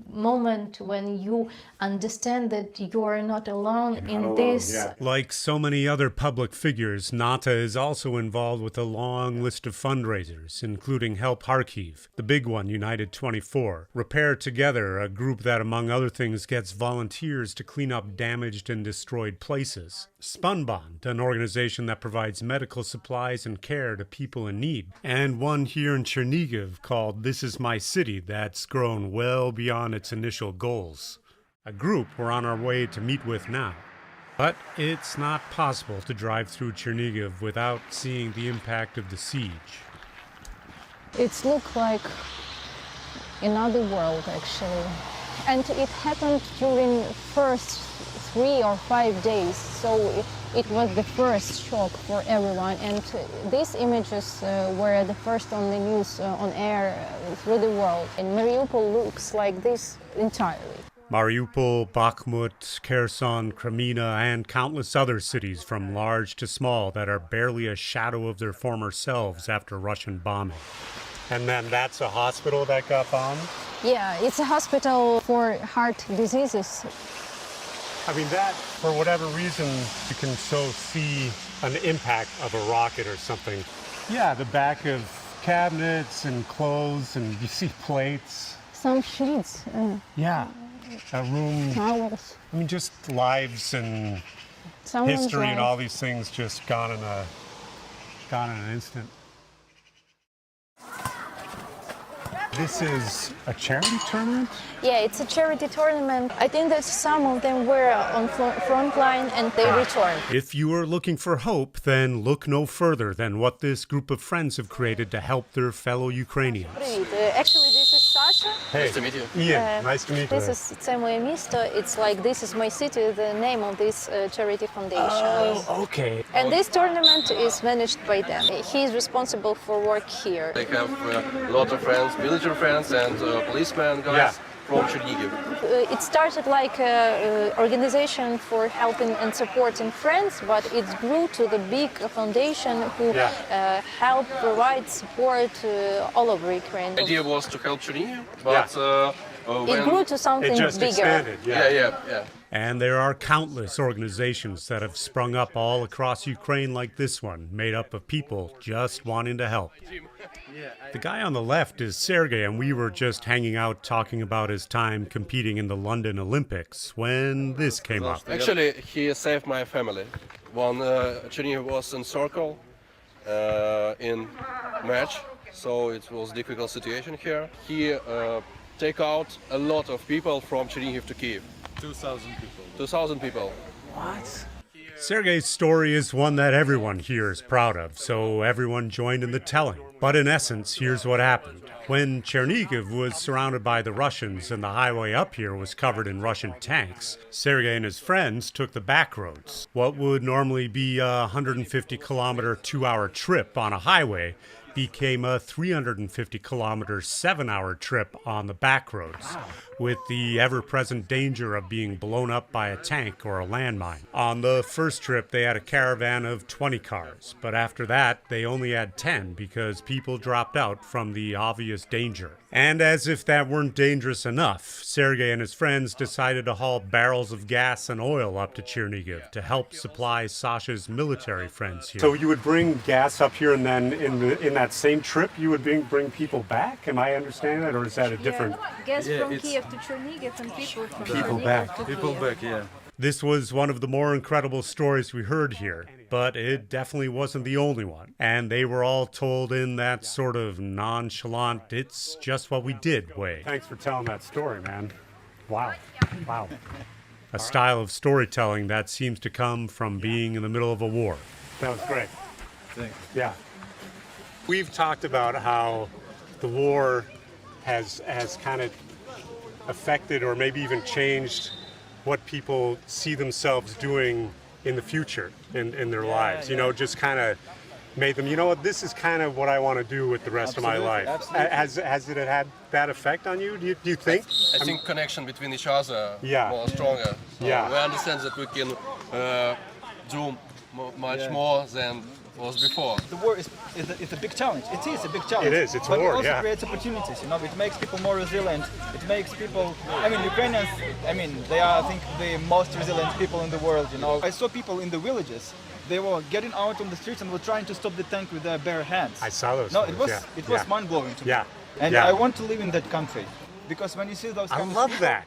moment when you understand that you are not alone in this. Yeah. Like so many other public figures, Nata is also involved with a long list of fundraisers, including Help Kharkiv, the big one, United 24, Repair Together, a group that, among other things, gets volunteers to clean up damaged and destroyed places, Spunbond, an organization that provides medical supplies and care to people in need, and one here in Chernihiv called This Is My City that's grown well beyond its initial goals. A group we're on our way to meet with now. But it's not possible to drive through Chernihiv without seeing the impact of the siege. It looked like another world, actually. And it happened during first 3 or 5 days, so it was the first shock for everyone. And these images were the first on the news on air through the world. And Mariupol looks like this entirely. Mariupol, Bakhmut, Kherson, Crimea, and countless other cities from large to small that are barely a shadow of their former selves after Russian bombing. And then that's a hospital that got bombed? Yeah, it's a hospital for heart diseases. I mean, that, for whatever reason, you can so see an impact of a rocket or something. Yeah, the back of cabinets and clothes, and you see plates. Some sheets. Yeah. A room. Towels. I mean, just lives and Someone's history and right. all these things just gone in an instant. This is a charity tournament? Yeah, it's a charity tournament. I think that some of them were on front line and they returned. If you are looking for hope, then look no further than what this group of friends have created to help their fellow Ukrainians. Actually, this is Sasha. Hey, nice to meet you. Ian, nice to meet you. This is Це моє місто. It's like this is my city, the name of this charity foundation. Oh, okay. And this tournament is managed by them. He is responsible for work here. They have a lot of friends, military friends and policemen guys from Chernihiv. It started like an organization for helping and supporting friends, but it grew to the big foundation who help provide support all over Ukraine. The idea was to help Chernihiv, but It grew to something it just bigger. Expanded, yeah. And there are countless organizations that have sprung up all across Ukraine like this one, made up of people just wanting to help. The guy on the left is Sergey, and we were just hanging out talking about his time competing in the London Olympics when this came up. Actually, he saved my family. When Chernihiv was in circle in match, so it was difficult situation here. He take out a lot of people from Chernihiv to Kyiv. 2,000 people. 2,000 people. What? Sergey's story is one that everyone here is proud of, so everyone joined in the telling. But in essence, here's what happened. When Chernihiv was surrounded by the Russians and the highway up here was covered in Russian tanks, Sergey and his friends took the back roads. What would normally be a 150-kilometer, 2-hour trip on a highway became a 350-kilometer, 7-hour trip on the back roads, with the ever-present danger of being blown up by a tank or a landmine. On the first trip, they had a caravan of 20 cars, but after that, they only had 10 because people dropped out from the obvious danger. And as if that weren't dangerous enough, Sergey and his friends decided to haul barrels of gas and oil up to Chernihiv to help supply Sasha's military friends here. So you would bring gas up here, and then in that same trip, you would bring people back? Am I understanding that, or is that a different... Gas from Kiev to Chernihiv and people from People Chernihiv back. to People Kiev. back, yeah. This was one of the more incredible stories we heard here, but it definitely wasn't the only one. And they were all told in that sort of nonchalant, it's just what we did way. Thanks for telling that story, man. Wow. Wow. A style of storytelling that seems to come from being in the middle of a war. That was great. Thanks. Yeah. We've talked about how the war has kind of affected or maybe even changed what people see themselves doing in the future in their lives. You know, just kind of made them, you know what, this is kind of what I want to do with the rest of my life. Absolutely. Has it had that effect on you, do you think? I think connection between each other Yeah. more stronger. So Yeah. we understand that we can do much more than was before. The war is a big challenge. It is a big challenge. It is, it's but war, it also yeah. creates opportunities, you know, it makes people more resilient. It makes people, I mean, Ukrainians, I mean, they are, I think, the most resilient people in the world, you know. I saw people in the villages, they were getting out on the streets and were trying to stop the tank with their bare hands. I saw those. No, things, it was mind-blowing to me. Yeah. And yeah. I want to live in that country. Because when you see those kind I of love people, that.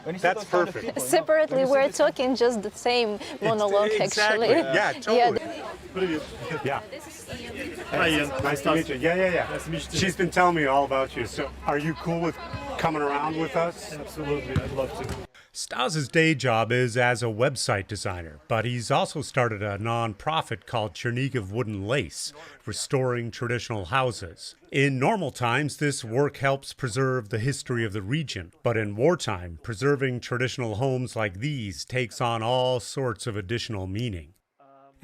when you see That's those kind of perfect. people, you know, Separately, when you see we're this- talking just the same monologue, Exactly. actually. Yeah, totally. Yeah. This is Ian. Hi, Ian. Nice to meet you. Yeah. Nice to meet you. She's been telling me all about you. So, are you cool with coming around with us? Absolutely, I'd love to. Stas's day job is as a website designer, but he's also started a non-profit called Chernihiv Lace, restoring traditional houses. In normal times, this work helps preserve the history of the region, but in wartime, preserving traditional homes like these takes on all sorts of additional meaning.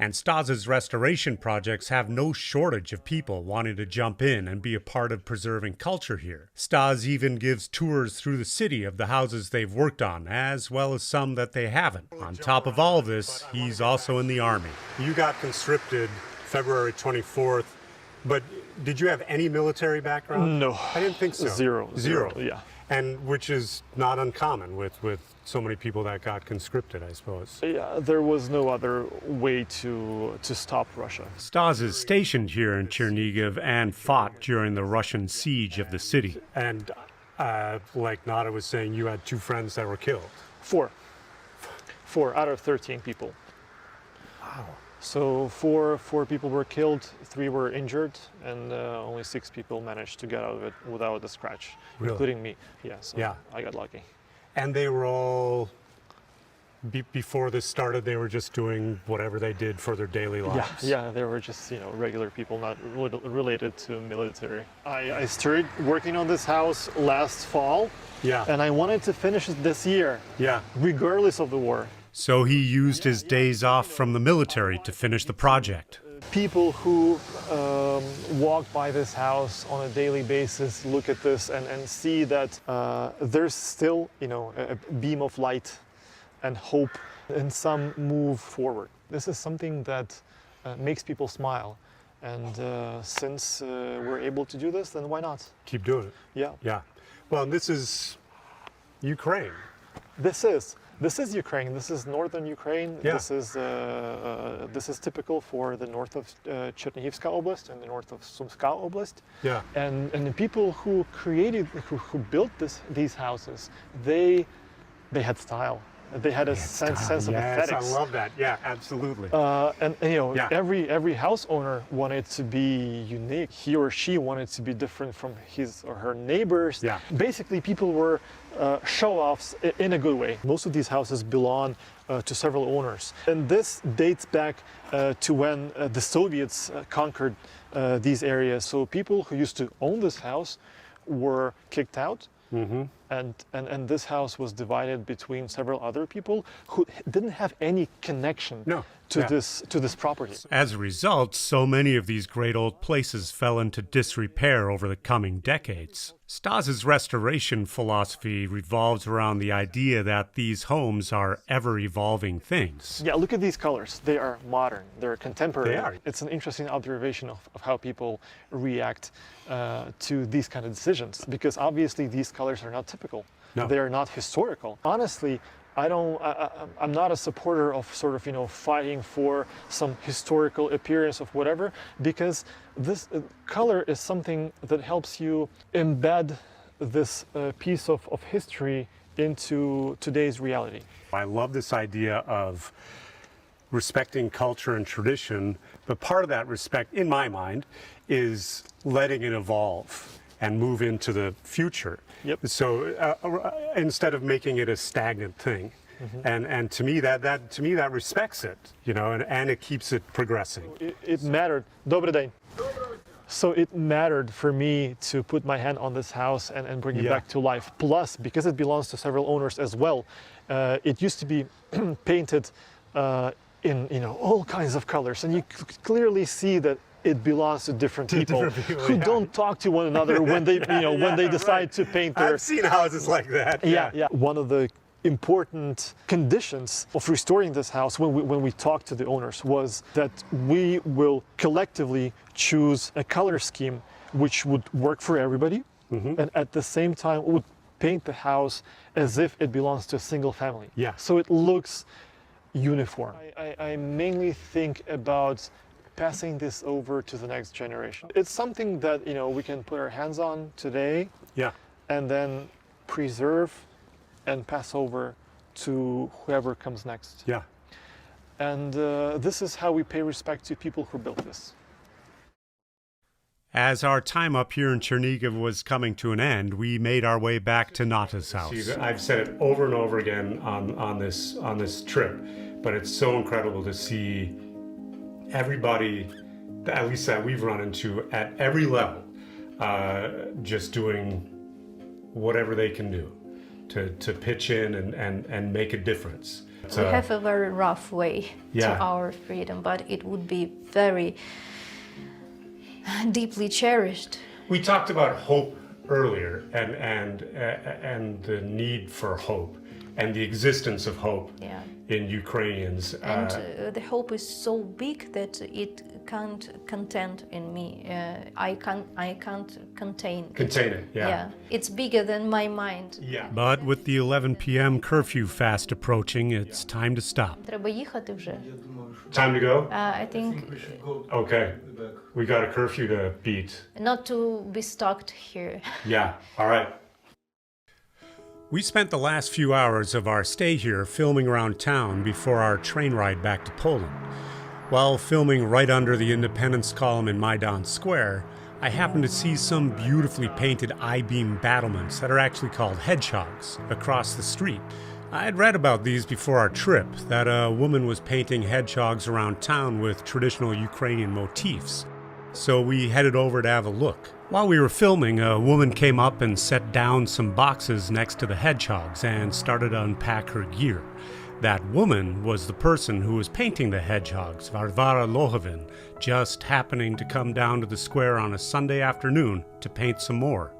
And Stas's restoration projects have no shortage of people wanting to jump in and be a part of preserving culture here. Stas even gives tours through the city of the houses they've worked on, as well as some that they haven't. On top of all of this, he's also in the army. You got conscripted February 24th, but did you have any military background? No. I didn't think so. Zero. Zero. Yeah. And which is not uncommon with so many people that got conscripted, I suppose. Yeah, there was no other way to stop Russia. Stas is stationed here in Chernihiv and fought during the Russian siege of the city. And like Nata was saying, you had 2 friends that were killed. 4 out of 13 people. Wow. So four people were killed, 3 were injured, and only 6 people managed to get out of it without a scratch, Really? including me. Yeah, so Yeah. I got lucky. And they were all, before this started, they were just doing whatever they did for their daily lives. Yeah, they were just, regular people, not related to military. I started working on this house last fall. Yeah. And I wanted to finish it this year. Yeah. Regardless of the war. So he used his days off from the military to finish the project. People who walk by this house on a daily basis look at this and see that there's still, a beam of light and hope and some move forward. This is something that makes people smile. And since we're able to do this, then why not? Keep doing it. Yeah. Yeah. Well, this is Ukraine. This is Ukraine. This is northern Ukraine. Yeah. This is typical for the north of Chernihiv Oblast and the north of Sumska Oblast. Yeah. And the people who who built these houses, they had style. They had a sense of aesthetics. Yes, I love that. Yeah, absolutely. And every house owner wanted to be unique. He or she wanted to be different from his or her neighbors. Yeah. Basically, people were show-offs in a good way. Most of these houses belong to several owners. And this dates back to when the Soviets conquered these areas. So people who used to own this house were kicked out. Mm-hmm. And this house was divided between several other people who didn't have any connection to this property. As a result, so many of these great old places fell into disrepair over the coming decades. Stas's restoration philosophy revolves around the idea that these homes are ever-evolving things. Yeah, look at these colors. They are modern. They're contemporary. They are. It's an interesting observation of how people react to these kind of decisions, because obviously these colors are not typical. No. They are not historical. Honestly, I'm not a supporter of sort of, fighting for some historical appearance of whatever, because this color is something that helps you embed this piece of history into today's reality. I love this idea of respecting culture and tradition, but part of that respect, in my mind, is letting it evolve and move into the future. Yep. So instead of making it a stagnant thing, and to me that respects it, and it keeps it progressing. It mattered. Dobry день. So it mattered for me to put my hand on this house and bring it back to life. Plus, because it belongs to several owners as well, it used to be painted in all kinds of colors, and you clearly see that it belongs to different people who don't talk to one another when they when they decide to paint their. I've seen houses like that. Yeah. One of the important conditions of restoring this house when we talked to the owners was that we will collectively choose a color scheme which would work for everybody, and at the same time would paint the house as if it belongs to a single family. Yeah. So it looks uniform. I mainly think about passing this over to the next generation. It's something that we can put our hands on today, and then preserve and pass over to whoever comes next. Yeah. And this is how we pay respect to people who built this. As our time up here in Chernihiv was coming to an end, we made our way back to Nata's house. I've said it over and over again on this trip, but it's so incredible to see everybody, at least that we've run into at every level, just doing whatever they can do to pitch in and make a difference. We have a very rough way to our freedom, but it would be very deeply cherished. We talked about hope earlier and the need for hope and the existence of hope in Ukrainians. And the hope is so big that it can't contain in me. I can't contain it. Yeah. It's bigger than my mind. Yeah. But with the 11 p.m. curfew fast approaching, it's time to stop. Треба їхати вже. Time to go? I think Okay. We got a curfew to beat. not to be stuck here. Yeah. All right. We spent the last few hours of our stay here filming around town before our train ride back to Poland. While filming right under the Independence column in Maidan Square, I happened to see some beautifully painted I-beam battlements that are actually called hedgehogs across the street. I had read about these before our trip, that a woman was painting hedgehogs around town with traditional Ukrainian motifs. So we headed over to have a look. While we were filming, a woman came up and set down some boxes next to the hedgehogs and started to unpack her gear. That woman was the person who was painting the hedgehogs, Varvara Logvyn, just happening to come down to the square on a Sunday afternoon to paint some more.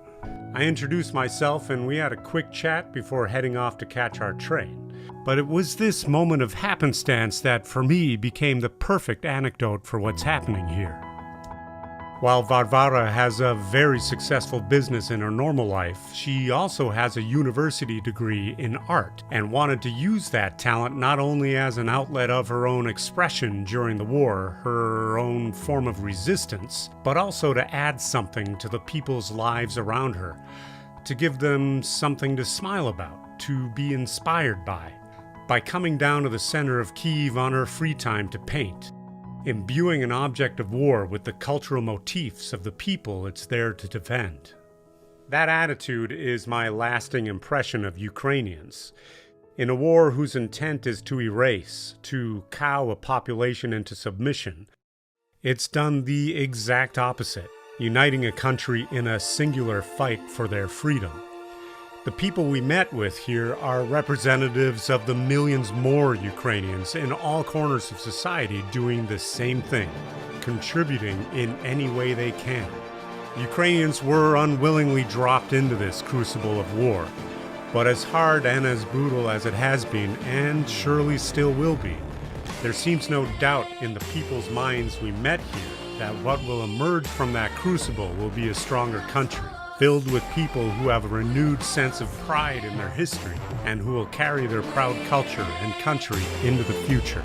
I introduced myself and we had a quick chat before heading off to catch our train. But it was this moment of happenstance that for me became the perfect anecdote for what's happening here. While Varvara has a very successful business in her normal life, she also has a university degree in art and wanted to use that talent not only as an outlet of her own expression during the war, her own form of resistance, but also to add something to the people's lives around her, to give them something to smile about, to be inspired by coming down to the center of Kyiv on her free time to paint, imbuing an object of war with the cultural motifs of the people it's there to defend. That attitude is my lasting impression of Ukrainians. In a war whose intent is to erase, to cow a population into submission, it's done the exact opposite, uniting a country in a singular fight for their freedom. The people we met with here are representatives of the millions more Ukrainians in all corners of society doing the same thing, contributing in any way they can. Ukrainians were unwillingly dropped into this crucible of war, but as hard and as brutal as it has been, and surely still will be, there seems no doubt in the people's minds we met here that what will emerge from that crucible will be a stronger country, filled with people who have a renewed sense of pride in their history and who will carry their proud culture and country into the future.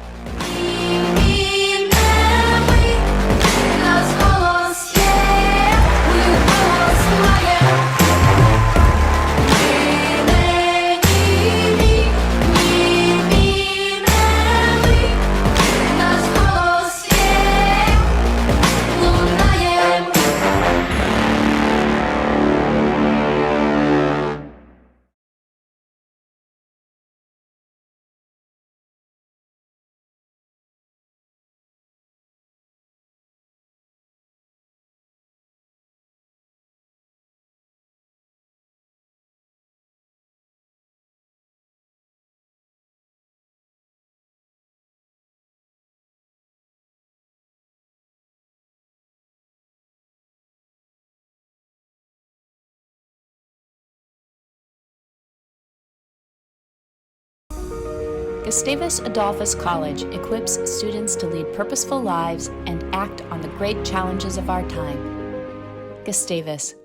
Gustavus Adolphus College equips students to lead purposeful lives and act on the great challenges of our time. Gustavus,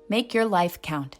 make your life count.